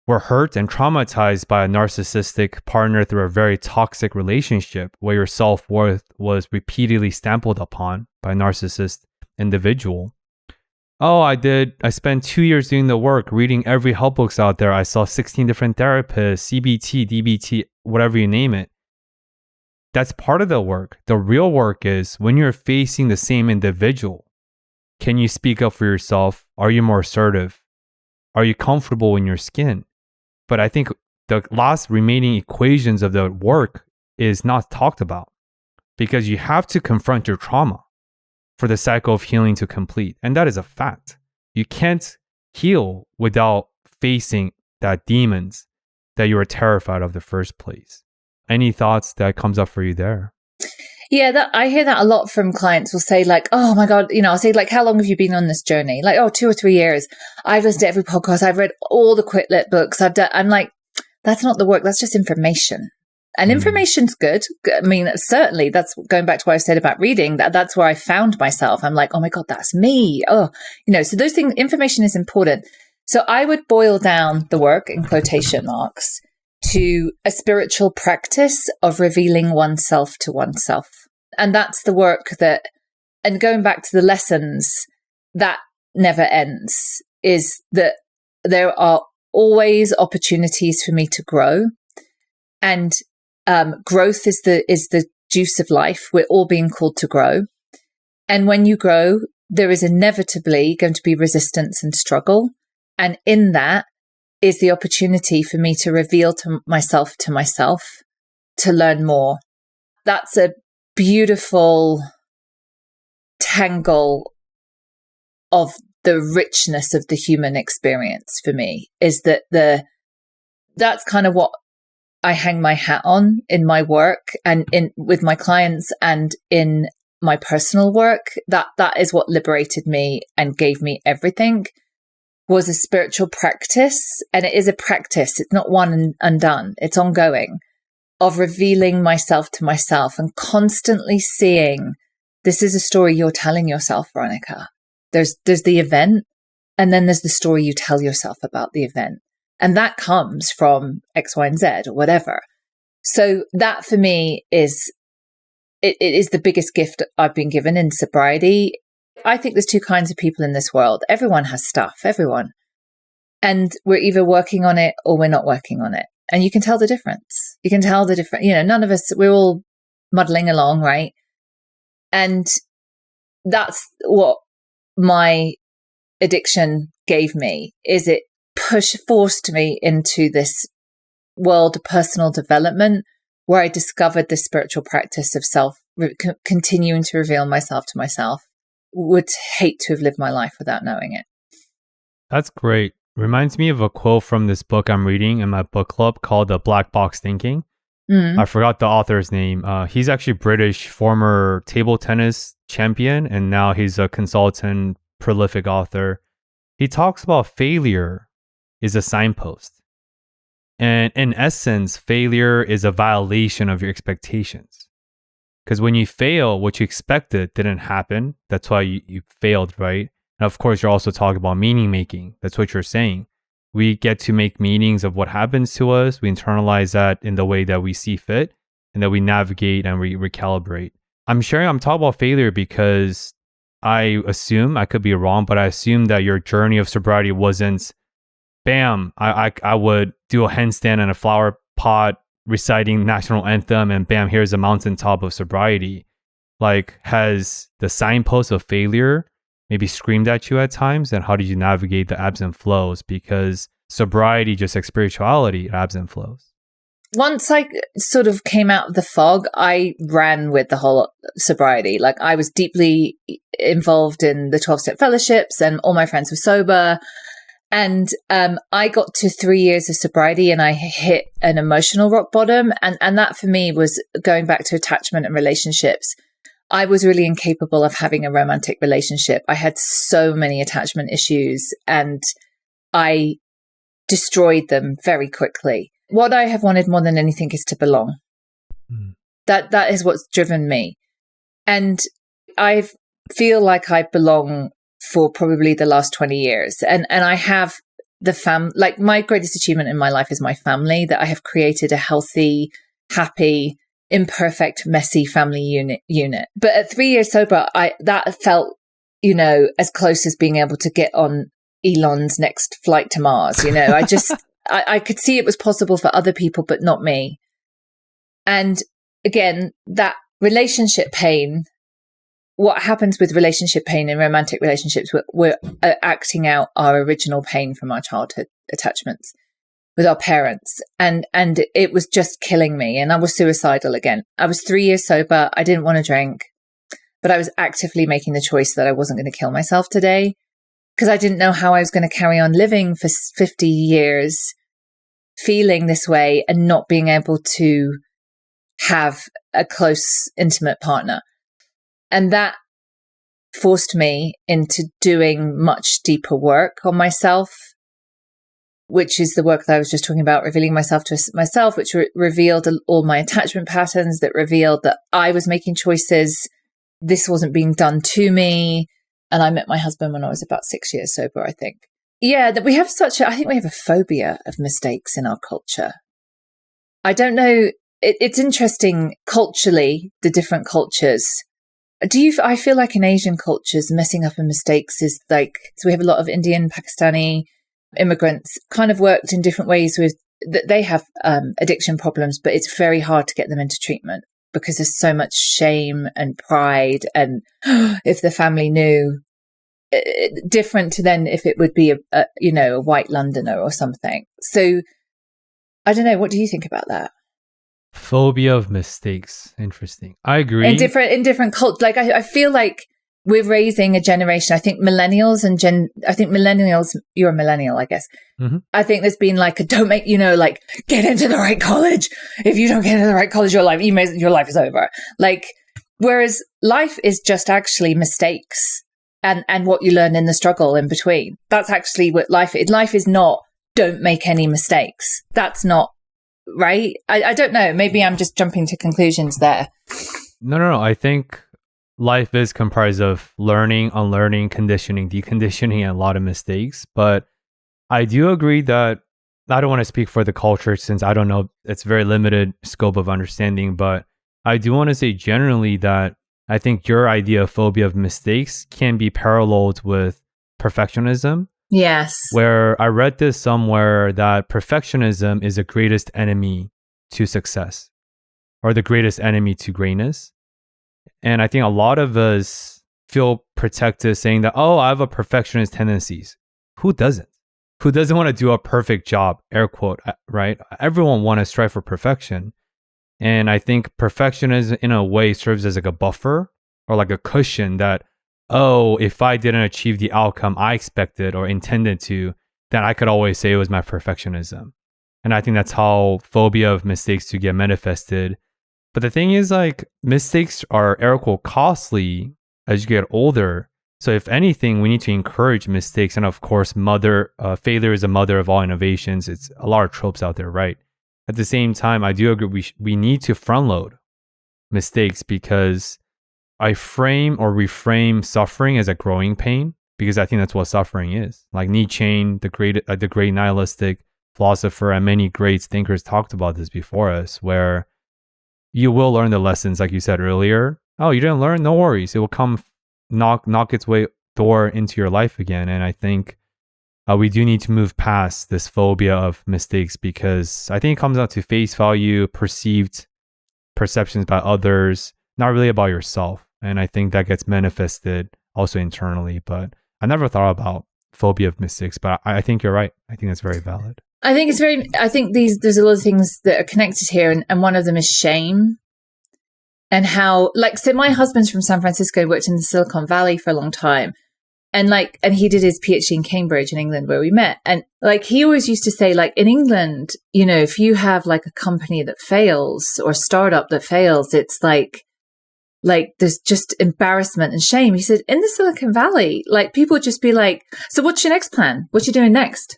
were hurt and traumatized by a narcissistic partner through a very toxic relationship where your self-worth was repeatedly stamped upon by a narcissist individual, oh, I spent 2 years doing the work, reading every help books out there. I saw 16 different therapists, CBT, DBT, whatever you name it. That's part of the work. The real work is when you're facing the same individual, can you speak up for yourself? Are you more assertive? Are you comfortable in your skin? But I think the last remaining equations of the work is not talked about, because you have to confront your trauma for the cycle of healing to complete. And that is a fact. You can't heal without facing that demons that you were terrified of the first place. Any thoughts that comes up for you there? Yeah, I hear that a lot from clients. Will say like, oh my God, I'll say like, how long have you been on this journey? Like, oh, 2 or 3 years. I've listened to every podcast. I've read all the Quit Lit books. I'm like, that's not the work. That's just information. And information's good. I mean, certainly that's going back to what I said about reading. That's where I found myself. I'm like, oh my God, that's me. Oh, so those things, information is important. So I would boil down the work in quotation marks to a spiritual practice of revealing oneself to oneself. And that's the work and going back to the lessons, that never ends, is that there are always opportunities for me to grow. And growth is the juice of life. We're all being called to grow. And when you grow, there is inevitably going to be resistance and struggle. And in that is the opportunity for me to reveal to myself, to learn more. That's a beautiful tangle of the richness of the human experience for me, is that that's kind of what I hang my hat on in my work and with my clients and in my personal work. That is what liberated me and gave me everything, was a spiritual practice. And it is a practice. It's not one and done. It's ongoing, of revealing myself to myself and constantly seeing, this is a story you're telling yourself, Veronica. There's the event, and then there's the story you tell yourself about the event. And that comes from X, Y, and Z or whatever. So that for me is the biggest gift I've been given in sobriety. I think there's two kinds of people in this world. Everyone has stuff, everyone. And we're either working on it or we're not working on it. And you can tell the difference. None of us, we're all muddling along, right? And that's what my addiction gave me, is it forced me into this world of personal development, where I discovered this spiritual practice of continuing to reveal myself to myself. Would hate to have lived my life without knowing it. That's great. Reminds me of a quote from this book I'm reading in my book club called The Black Box Thinking. I forgot the author's name. He's actually British, former table tennis champion, and now he's a consultant, prolific author. He talks about failure is a signpost. And in essence, failure is a violation of your expectations. Because when you fail, what you expected didn't happen. That's why you failed, right? And of course, you're also talking about meaning making. That's what you're saying. We get to make meanings of what happens to us. We internalize that in the way that we see fit, and then we navigate and recalibrate. I'm talking about failure because I assume, I could be wrong, but I assume that your journey of sobriety wasn't, bam, I would do a handstand in a flower pot reciting national anthem, and bam, here's a mountaintop of sobriety. Like, has the signpost of failure maybe screamed at you at times? And how did you navigate the ebbs and flows? Because sobriety, just like spirituality, ebbs and flows. Once I sort of came out of the fog, I ran with the whole sobriety. Like, I was deeply involved in the 12-step fellowships, and all my friends were sober. And I got to 3 years of sobriety, and I hit an emotional rock bottom. And that for me was going back to attachment and relationships. I was really incapable of having a romantic relationship. I had so many attachment issues, and I destroyed them very quickly. What I have wanted more than anything is to belong. That is what's driven me. And I feel like I belong for probably the last 20 years. And I have like, my greatest achievement in my life is my family, that I have created a healthy, happy, imperfect, messy family unit. But at 3 years sober, that felt you know, as close as being able to get on Elon's next flight to Mars. You know, I could see it was possible for other people, but not me. And again, that relationship pain, what happens with relationship pain in romantic relationships, we're acting out our original pain from our childhood attachments with our parents. And it was just killing me. And I was suicidal again. I was 3 years sober. I didn't want to drink, but I was actively making the choice that I wasn't going to kill myself today, because I didn't know how I was going to carry on living for 50 years, feeling this way and not being able to have a close, intimate partner. And that forced me into doing much deeper work on myself, which is the work that I was just talking about, revealing myself to myself, which revealed all my attachment patterns, that revealed that I was making choices. This wasn't being done to me. And I met my husband when I was about 6 years sober, I think. Yeah, that we have I think we have a phobia of mistakes in our culture. I don't know. It's interesting culturally, the different cultures. I feel like in Asian cultures, messing up in mistakes is like, so we have a lot of Indian, Pakistani immigrants kind of worked in different ways with, they have addiction problems, but it's very hard to get them into treatment because there's so much shame and pride. And if the family knew, different to then if it would be a white Londoner or something. So I don't know. What do you think about that? Phobia of mistakes. Interesting. I agree. In different cultures, like I feel like we're raising a generation. I think millennials you're a millennial, I guess. Mm-hmm. I think there's been like don't make, like get into the right college. If you don't get into the right college, your life is over. Like, whereas life is just actually mistakes and what you learn in the struggle in between. That's actually what life is. Life is not don't make any mistakes. That's not right. I don't know. Maybe I'm just jumping to conclusions there. No. I think life is comprised of learning, unlearning, conditioning, deconditioning, and a lot of mistakes. But I do agree that I don't want to speak for the culture since I don't know. It's very limited scope of understanding. But I do want to say generally that I think your idea of phobia of mistakes can be paralleled with perfectionism. Yes. Where I read this somewhere that perfectionism is the greatest enemy to success or the greatest enemy to greatness. And I think a lot of us feel protected saying that, oh, I have a perfectionist tendencies. Who doesn't? Who doesn't want to do a perfect job? Air quote, right? Everyone want to strive for perfection. And I think perfectionism in a way serves as like a buffer or like a cushion that, oh, if I didn't achieve the outcome I expected or intended to, then I could always say it was my perfectionism. And I think that's how phobia of mistakes to get manifested. But the thing is, like, mistakes are air quote costly as you get older. So if anything, we need to encourage mistakes. And of course, failure is the mother of all innovations. It's a lot of tropes out there, right? At the same time, I do agree we need to front load mistakes because I frame or reframe suffering as a growing pain because I think that's what suffering is. Like Nietzsche, the great nihilistic philosopher, and many great thinkers talked about this before us, where you will learn the lessons, like you said earlier. Oh, you didn't learn? No worries. It will come knock its way door into your life again. And I think we do need to move past this phobia of mistakes because I think it comes down to face value, perceived perceptions by others, not really about yourself. And I think that gets manifested also internally. But I never thought about phobia of mistakes, but I think you're right. I think that's very valid. I think there's a lot of things that are connected here. And one of them is shame. And how, so my husband's from San Francisco, worked in the Silicon Valley for a long time. And he did his PhD in Cambridge in England where we met. And he always used to say, in England, if you have a company that fails or a startup that fails, it's like there's just embarrassment and shame. He said, in the Silicon Valley, people would just be like, so what's your next plan? What you doing next?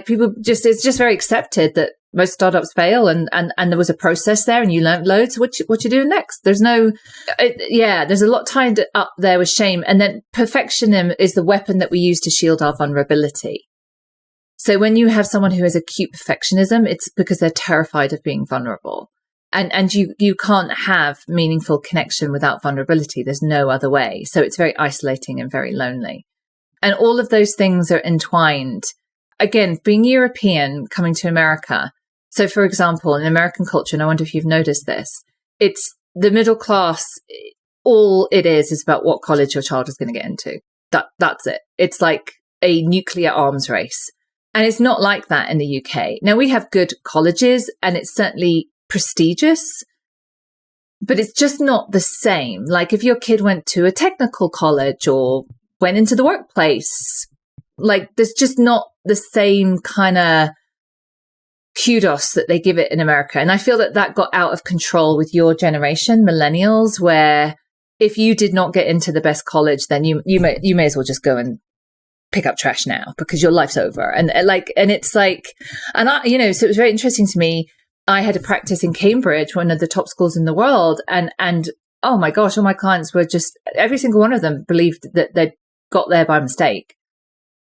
People just, it's just very accepted that most startups fail and there was a process there and you learned loads. What you doing next? There's there's a lot tied up there with shame. And then perfectionism is the weapon that we use to shield our vulnerability. So when you have someone who has acute perfectionism, it's because they're terrified of being vulnerable. And you can't have meaningful connection without vulnerability. There's no other way. So it's very isolating and very lonely. And all of those things are entwined. Again, being European, coming to America. So for example, in American culture, and I wonder if you've noticed this, it's the middle class. All it is about what college your child is going to get into. That's it. It's like a nuclear arms race. And it's not like that in the UK. Now, we have good colleges and it's certainly prestigious, but it's just not the same. Like if your kid went to a technical college or went into the workplace, like there's just not the same kind of kudos that they give it in America. And I feel that got out of control with your generation, millennials, where if you did not get into the best college, then you may as well just go and pick up trash now because your life's over. And it's like, and I, so it was very interesting to me. I had a practice in Cambridge, one of the top schools in the world. And oh my gosh, all my clients were just, every single one of them believed that they'd got there by mistake.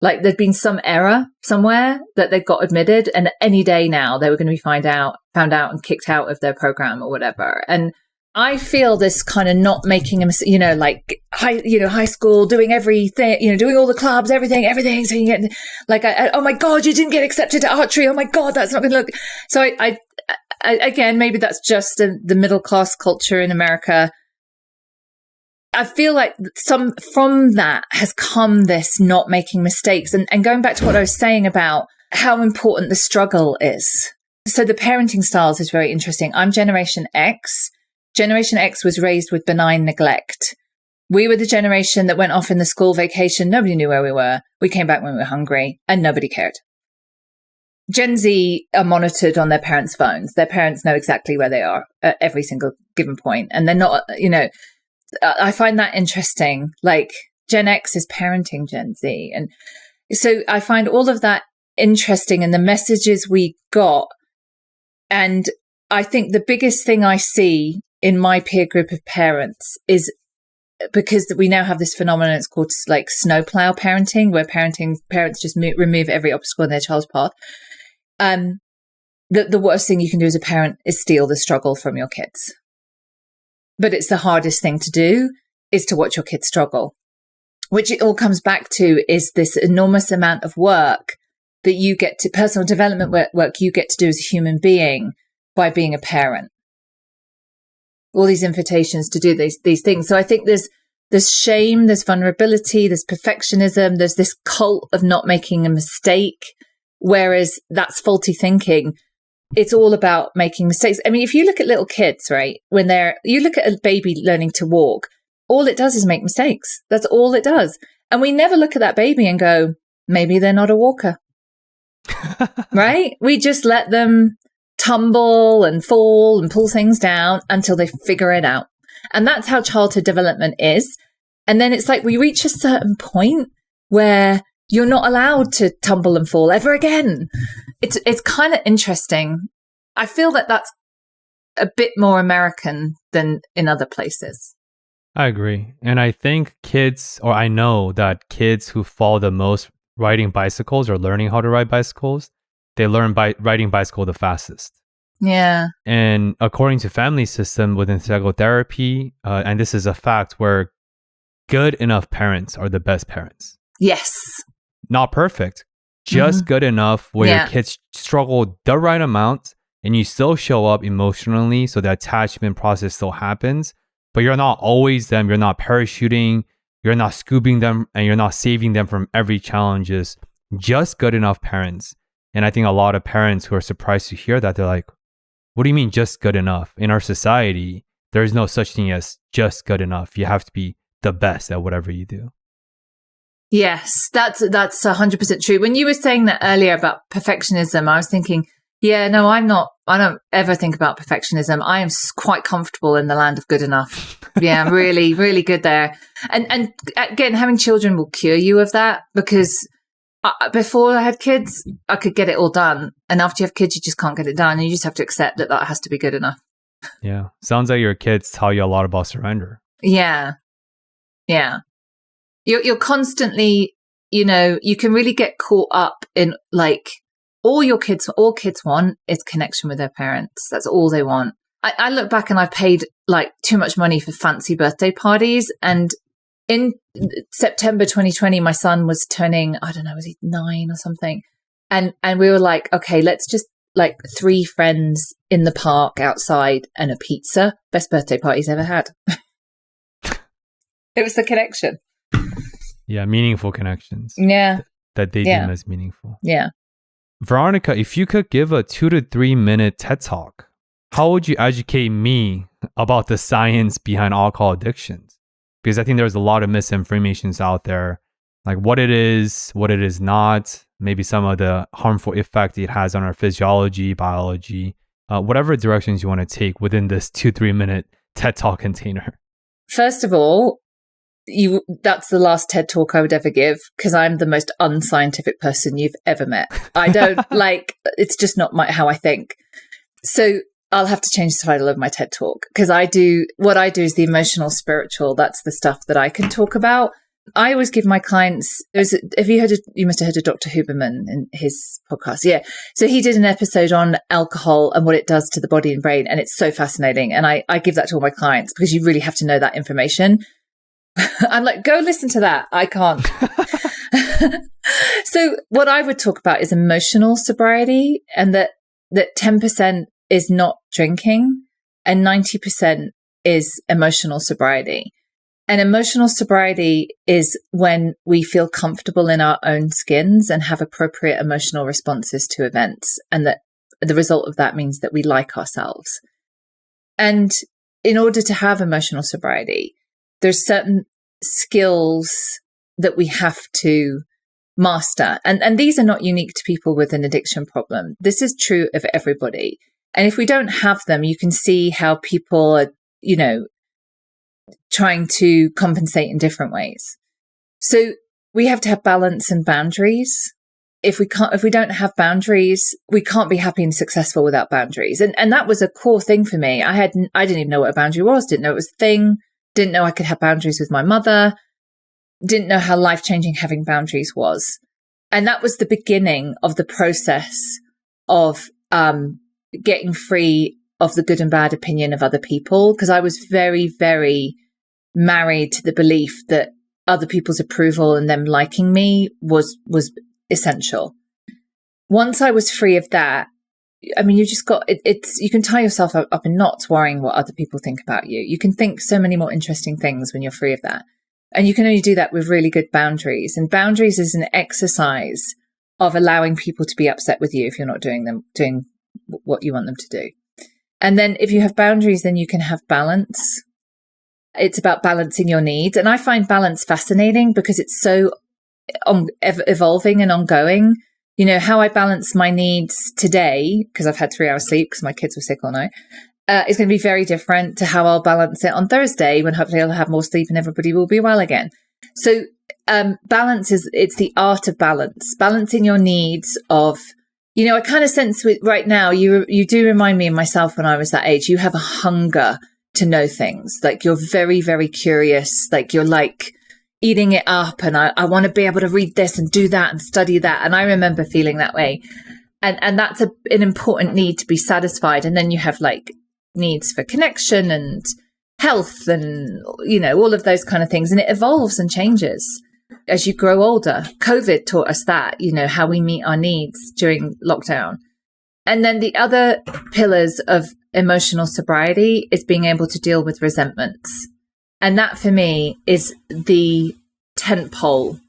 Like there'd been some error somewhere that they'd got admitted. And any day now they were going to be found out and kicked out of their program or whatever. And I feel this kind of not making a mistake, like high school, doing everything, doing all the clubs, everything. So you get like, oh my God, you didn't get accepted to archery. Oh my God, that's not going to look. So I again, maybe that's just the middle class culture in America. I feel like from that has come this not making mistakes. And going back to what I was saying about how important the struggle is. So the parenting styles is very interesting. I'm Generation X. Generation X was raised with benign neglect. We were the generation that went off in the school vacation. Nobody knew where we were. We came back when we were hungry and nobody cared. Gen Z are monitored on their parents' phones. Their parents know exactly where they are at every single given point. And they're not, I find that interesting. Like Gen X is parenting Gen Z. And so I find all of that interesting and the messages we got. And I think the biggest thing I see in my peer group of parents is because we now have this phenomenon, it's called like snowplow parenting, where parents just remove every obstacle in their child's path. The worst thing you can do as a parent is steal the struggle from your kids. But it's the hardest thing to do is to watch your kids struggle, which it all comes back to is this enormous amount of work that you get to, personal development work you get to do as a human being by being a parent. All these invitations to do these things. So I think there's shame, there's vulnerability, there's perfectionism, there's this cult of not making a mistake, whereas that's faulty thinking. It's all about making mistakes. I mean, if you look at little kids, right, you look at a baby learning to walk, all it does is make mistakes. That's all it does. And we never look at that baby and go, maybe they're not a walker, right? We just let them tumble and fall and pull things down until they figure it out. And that's how childhood development is. And then it's like we reach a certain point where you're not allowed to tumble and fall ever again. It's kind of interesting. I feel that that's a bit more American than in other places. I agree. And I think I know that kids who fall the most riding bicycles or learning how to ride bicycles, they learn by riding bicycle the fastest. Yeah. And according to family system within psychotherapy, and this is a fact, where good enough parents are the best parents. Yes. Not perfect, just good enough where your kids struggle the right amount and you still show up emotionally so the attachment process still happens, but you're not always them, you're not parachuting, you're not scooping them, and you're not saving them from every challenges. Just good enough parents. And I think a lot of parents who are surprised to hear that, they're like, what do you mean just good enough? In our society, there is no such thing as just good enough. You have to be the best at whatever you do. Yes, that's 100% true. When you were saying that earlier about perfectionism, I was thinking, yeah, no, I don't ever think about perfectionism. I am quite comfortable in the land of good enough. Yeah, I'm really, really good there. And again, having children will cure you of that, because before I had kids, I could get it all done. And after you have kids, you just can't get it done. And you just have to accept that has to be good enough. Yeah. Sounds like your kids tell you a lot about surrender. Yeah. Yeah. You're constantly, you can really get caught up in like all kids want is connection with their parents. That's all they want. I look back and I've paid like too much money for fancy birthday parties. And in September 2020, my son was turning, I don't know, was he 9 or something? And we were like, okay, let's just like 3 friends in the park outside and a pizza. Best birthday parties ever had. It was the connection. Yeah, meaningful connections. Yeah. That they deem as meaningful. Yeah. Veronica, if you could give a 2 to 3 minute TED Talk, how would you educate me about the science behind alcohol addictions? Because I think there's a lot of misinformations out there, like what it is not, maybe some of the harmful effect it has on our physiology, biology, whatever directions you want to take within this 2-3 minute TED Talk container. First of all, that's the last TED Talk I would ever give, because I'm the most unscientific person you've ever met. I don't it's just not how I think. So I'll have to change the title of my TED Talk, because what I do is the emotional spiritual. That's the stuff that I can talk about. I always give my clients, you must have heard of Dr. Huberman in his podcast. Yeah. So he did an episode on alcohol and what it does to the body and brain. And it's so fascinating. And I give that to all my clients because you really have to know that information. I'm like, go listen to that. I can't. So what I would talk about is emotional sobriety, and that 10% is not drinking and 90% is emotional sobriety. And emotional sobriety is when we feel comfortable in our own skins and have appropriate emotional responses to events. And that the result of that means that we like ourselves. And in order to have emotional sobriety, there's certain skills that we have to master. And these are not unique to people with an addiction problem. This is true of everybody. And if we don't have them, you can see how people are, trying to compensate in different ways. So we have to have balance and boundaries. If we don't have boundaries, we can't be happy and successful without boundaries. And that was a core thing for me. I didn't even know what a boundary was, didn't know it was a thing, didn't know I could have boundaries with my mother, didn't know how life-changing having boundaries was. And that was the beginning of the process of getting free of the good and bad opinion of other people, because I was very, very married to the belief that other people's approval and them liking me was essential. Once I was free of that, I mean, you just got you can tie yourself up in knots worrying what other people think about you. You can think so many more interesting things when you're free of that. And you can only do that with really good boundaries. And boundaries is an exercise of allowing people to be upset with you if you're not doing what you want them to do. And then if you have boundaries, then you can have balance. It's about balancing your needs. And I find balance fascinating because it's so evolving and ongoing. How I balance my needs today, because I've had 3 hours sleep because my kids were sick all night, is going to be very different to how I'll balance it on Thursday, when hopefully I'll have more sleep and everybody will be well again. So balance it's the art of balance, balancing your needs of, I kind of sense right now, you do remind me of myself when I was that age. You have a hunger to know things. Like you're very, very curious. Like you're like eating it up, and I want to be able to read this and do that and study that. And I remember feeling that way. And that's an important need to be satisfied. And then you have like needs for connection and health and, all of those kind of things. And it evolves and changes as you grow older. COVID taught us that, how we meet our needs during lockdown. And then the other pillars of emotional sobriety is being able to deal with resentments. And that for me is the tentpole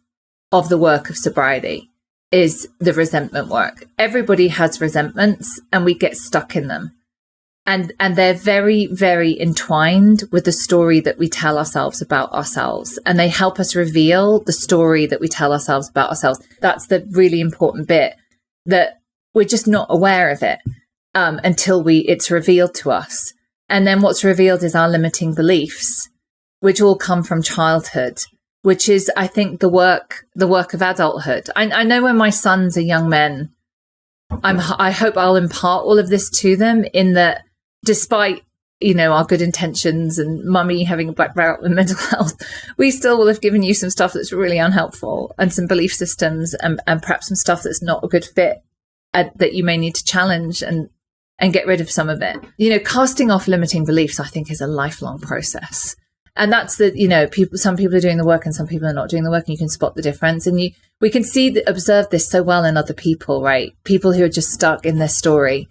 of the work of sobriety, is the resentment work. Everybody has resentments and we get stuck in them. And they're very, very entwined with the story that we tell ourselves about ourselves. And they help us reveal the story that we tell ourselves about ourselves. That's the really important bit, that we're just not aware of it until it's revealed to us. And then what's revealed is our limiting beliefs, which all come from childhood, which is, I think, the work of adulthood. I know when my sons are young men, I hope I'll impart all of this to them, in that despite, our good intentions and mummy having a black belt in mental health, we still will have given you some stuff that's really unhelpful, and some belief systems and perhaps some stuff that's not a good fit that you may need to challenge. And and get rid of some of it. You know, casting off limiting beliefs, I think, is a lifelong process. And that's some people are doing the work and some people are not doing the work, and you can spot the difference. And we can observe this so well in other people, right? People who are just stuck in their story.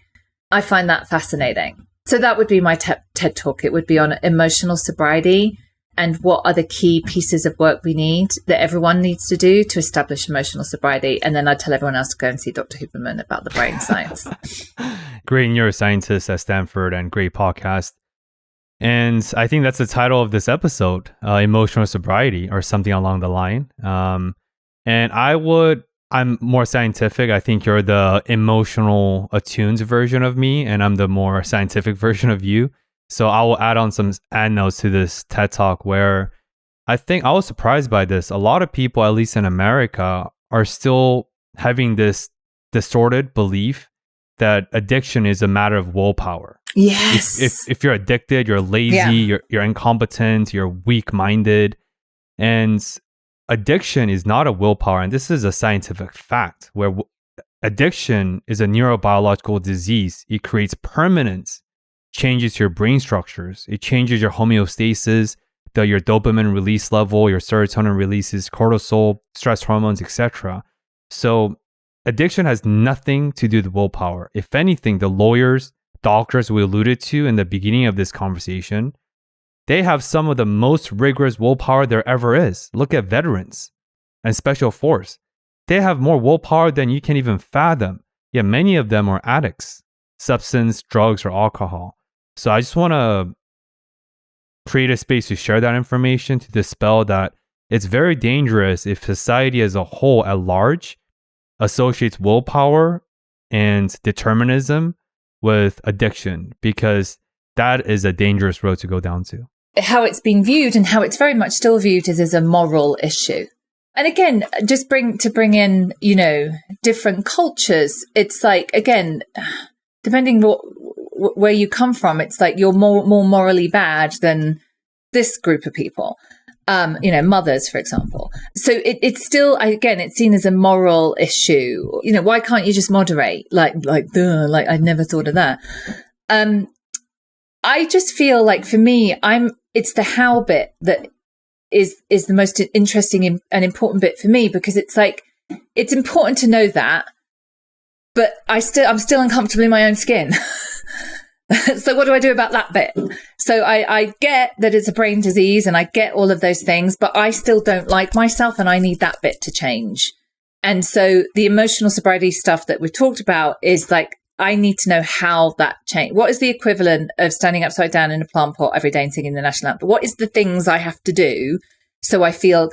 I find that fascinating. So that would be my TED talk. It would be on emotional sobriety and what are the key pieces of work we need, that everyone needs to do to establish emotional sobriety. And then I'd tell everyone else to go and see Dr. Huberman about the brain science. Great neuroscientist at Stanford and great podcast. And I think that's the title of this episode, emotional sobriety or something along the line. And I'm more scientific. I think you're the emotional attuned version of me, and I'm the more scientific version of you. So I will add on some notes to this TED Talk where I think I was surprised by this. A lot of people, at least in America, are still having this distorted belief that addiction is a matter of willpower. Yes. If you're addicted, you're lazy, you're incompetent, you're weak-minded. And addiction is not a willpower. And this is a scientific fact where addiction is a neurobiological disease. It creates permanent changes to your brain structures. It changes your homeostasis, your dopamine release level, your serotonin releases, cortisol, stress hormones, etc. So addiction has nothing to do with willpower. If anything, the lawyers, doctors we alluded to in the beginning of this conversation, they have some of the most rigorous willpower there ever is. Look at veterans and special force. They have more willpower than you can even fathom. Yet many of them are addicts, substance, drugs, or alcohol. So I just want to create a space to share that information, to dispel that it's very dangerous if society as a whole at large associates willpower and determinism with addiction, because that is a dangerous road to go down to. How it's been viewed and how it's very much still viewed as a moral issue. And again, just bring in, different cultures. It's like, again, depending where you come from, it's like you're more morally bad than this group of people. Mothers, for example. So it's still, again, it's seen as a moral issue. Why can't you just moderate? Like I never thought of that. I just feel like for me, it's the how bit that is the most interesting and important bit for me, because it's like, it's important to know that, but I'm still uncomfortable in my own skin. So what do I do about that bit? So I get that it's a brain disease and I get all of those things, but I still don't like myself and I need that bit to change. And so the emotional sobriety stuff that we've talked about is like, I need to know how that change. What is the equivalent of standing upside down in a plant pot every day and singing the national anthem? What is the things I have to do so I feel,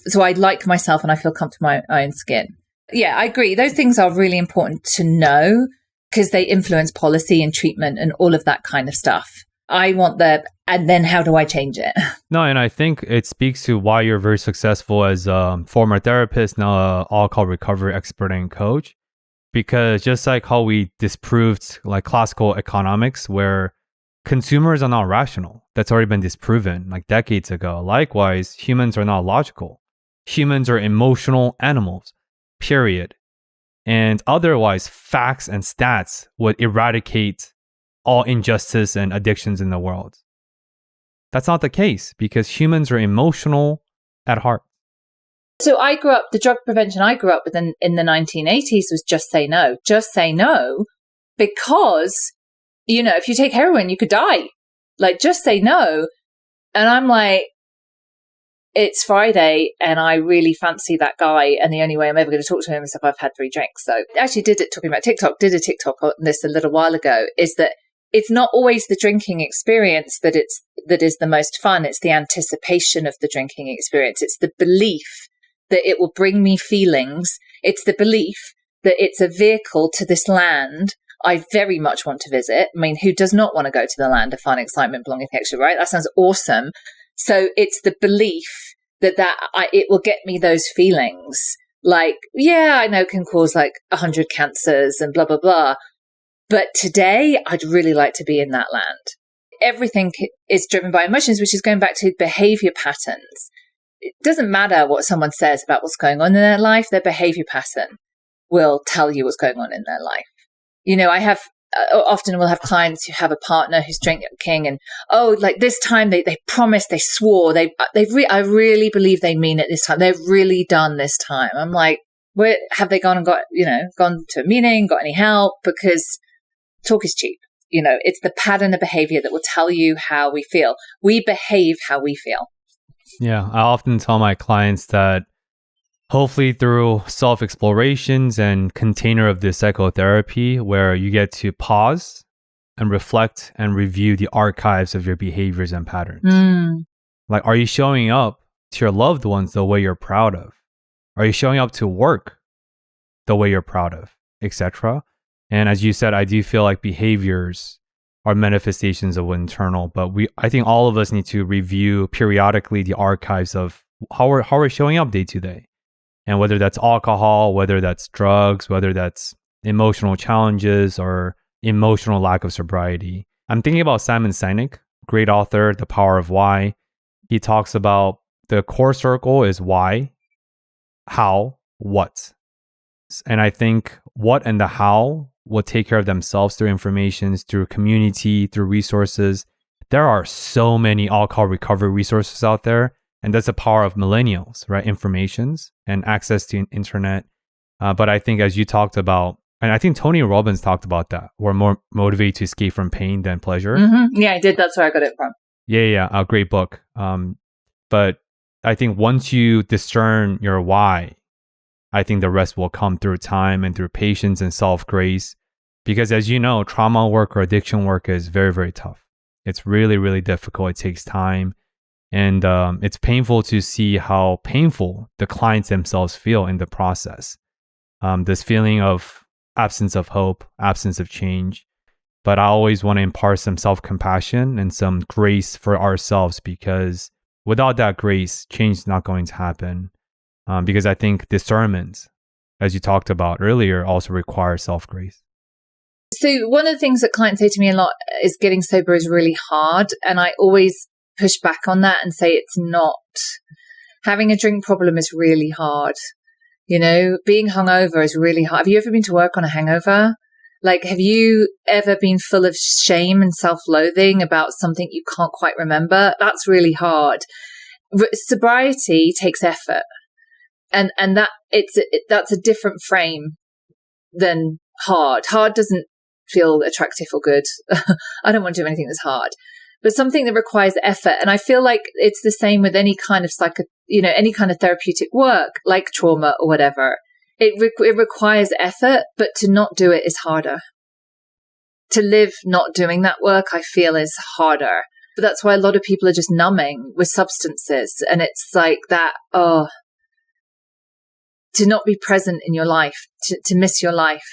so I like myself and I feel comfortable in my own skin? Yeah, I agree. Those things are really important to know because they influence policy and treatment and all of that kind of stuff. I want and then how do I change it? No, and I think it speaks to why you're very successful as a former therapist, now an alcohol recovery expert and coach. Because just like how we disproved like classical economics where consumers are not rational, that's already been disproven like decades ago. Likewise, humans are not logical. Humans are emotional animals, period. And otherwise, facts and stats would eradicate all injustice and addictions in the world. That's not the case because humans are emotional at heart. So I grew up, the drug prevention I grew up with in the 1980s was just say no. Just say no because, if you take heroin, you could die. Like, just say no. And I'm like, it's Friday and I really fancy that guy. And the only way I'm ever going to talk to him is if I've had 3 drinks. So I actually talking about TikTok, did a TikTok on this a little while ago, is that it's not always the drinking experience that is the most fun. It's the anticipation of the drinking experience. It's the belief that it will bring me feelings. It's the belief that it's a vehicle to this land I very much want to visit. I mean, who does not want to go to the land of fun, excitement, belonging, connection, right? That sounds awesome. So it's the belief that it will get me those feelings. Like, yeah, I know it can cause like 100 cancers and blah, blah, blah. But today, I'd really like to be in that land. Everything is driven by emotions, which is going back to behavior patterns. It doesn't matter what someone says about what's going on in their life. Their behavior pattern will tell you what's going on in their life. I have often we'll have clients who have a partner who's drinking, and like this time they promised, they swore, I really believe they mean it this time. They've really done this time. I'm like, where have they gone and gone to a meeting, got any help? Because talk is cheap. It's the pattern of behavior that will tell you how we feel. We behave how we feel. Yeah, I often tell my clients that hopefully through self-explorations and container of this psychotherapy, where you get to pause and reflect and review the archives of your behaviors and patterns. Like, are you showing up to your loved ones the way you're proud of? Are you showing up to work the way you're proud of, etc.? And as you said, I do feel like behaviors are manifestations of internal, but I think all of us need to review periodically the archives of how we're showing up day to day. And whether that's alcohol, whether that's drugs, whether that's emotional challenges or emotional lack of sobriety. I'm thinking about Simon Sinek, great author, The Power of Why. He talks about the core circle is why, how, what. And I think what and the how will take care of themselves through information, through community, through resources. There are so many alcohol recovery resources out there. And that's the power of millennials, right? Informations and access to internet. But I think as you talked about, and I think Tony Robbins talked about that, we're more motivated to escape from pain than pleasure. Mm-hmm. Yeah, I did. That's where I got it from. Yeah. A great book. But I think once you discern your why, I think the rest will come through time and through patience and self-grace. Because as you know, trauma work or addiction work is very, very tough. It's really, really difficult. It takes time. And it's painful to see how painful the clients themselves feel in the process. This feeling of absence of hope, absence of change. But I always want to impart some self-compassion and some grace for ourselves, because without that grace, change is not going to happen. Because I think discernment, as you talked about earlier, also requires self-grace. So one of the things that clients say to me a lot is getting sober is really hard. And I always push back on that and say it's not. Having a drink problem is really hard. Being hungover is really hard. Have you ever been to work on a hangover? Like, have you ever been full of shame and self-loathing about something you can't quite remember? That's really hard. Sobriety takes effort. And that's a different frame than hard. Hard doesn't feel attractive or good. I don't want to do anything that's hard. But something that requires effort. And I feel like it's the same with any kind of any kind of therapeutic work, like trauma or whatever. It requires effort, but to not do it is harder. To live not doing that work, I feel, is harder. But that's why a lot of people are just numbing with substances. And it's like that, to not be present in your life, to miss your life,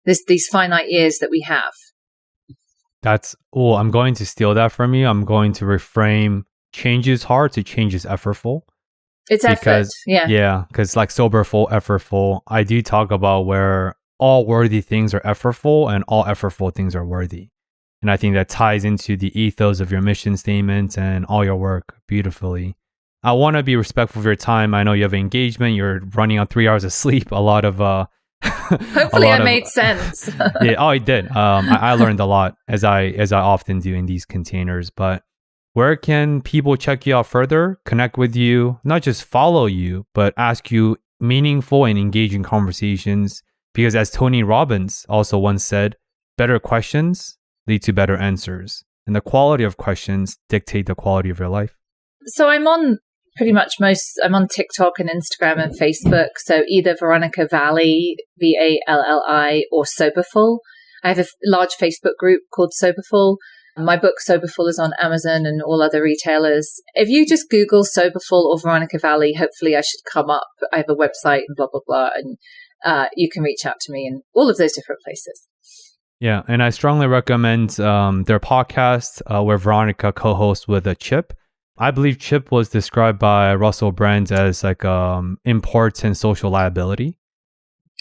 these finite years that we have. I'm going to steal that from you. I'm going to reframe change is hard to change is effortful. It's effort. Yeah. Yeah. Because like soberful, effortful, I do talk about where all worthy things are effortful and all effortful things are worthy. And I think that ties into the ethos of your mission statement and all your work beautifully. I want to be respectful of your time. I know you have engagement. You're running on 3 hours of sleep. A lot of hopefully I made sense. Yeah, it did. I learned a lot as I often do in these containers. But where can people check you out further, connect with you, not just follow you, but ask you meaningful and engaging conversations? Because as Tony Robbins also once said, better questions lead to better answers. And the quality of questions dictate the quality of your life. So I'm on I'm on TikTok and Instagram and Facebook. So either Veronica Valli, Valli, or Soberful. I have a large Facebook group called Soberful. My book Soberful is on Amazon and all other retailers. If you just Google Soberful or Veronica Valli, hopefully I should come up. I have a website and blah, blah, blah. And you can reach out to me in all of those different places. Yeah. And I strongly recommend their podcast where Veronica co-hosts with a Chip. I believe Chip was described by Russell Brand as like important social liability.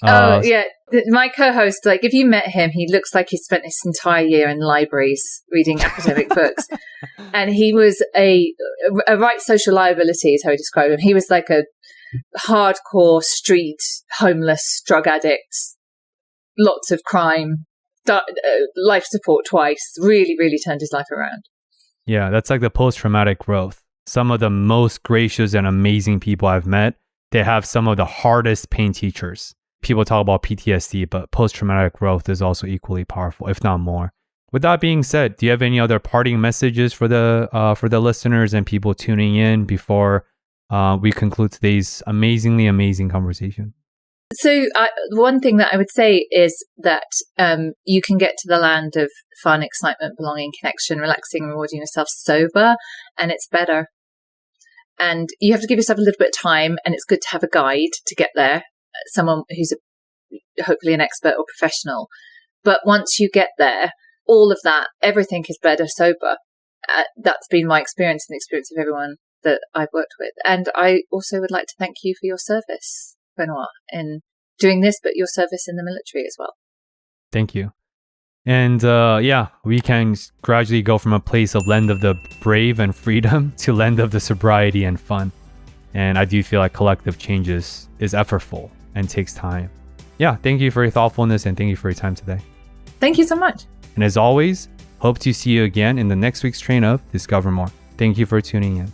Yeah. My co-host, like if you met him, he looks like he spent his entire year in libraries reading academic books. And he was a right social liability is how he described him. He was like a hardcore street, homeless, drug addict, lots of crime, life support twice, really, really turned his life around. Yeah, that's like the post-traumatic growth. Some of the most gracious and amazing people I've met, they have some of the hardest pain teachers. People talk about PTSD, but post-traumatic growth is also equally powerful, if not more. With that being said, do you have any other parting messages for the listeners and people tuning in before we conclude today's amazing conversation? So one thing that I would say is that you can get to the land of fun, excitement, belonging, connection, relaxing, rewarding yourself sober, and it's better. And you have to give yourself a little bit of time, and it's good to have a guide to get there, someone who's hopefully an expert or professional. But once you get there, all of that, everything is better sober. That's been my experience and the experience of everyone that I've worked with. And I also would like to thank you for your service, Benoit, in doing this, but your service in the military as well. Thank you. And we can gradually go from a place of land of the brave and freedom to land of the sobriety and fun. And I do feel like collective changes is effortful and takes time. Yeah, thank you for your thoughtfulness and thank you for your time today. Thank you so much. And as always, hope to see you again in the next week's train of Discover More. Thank you for tuning in.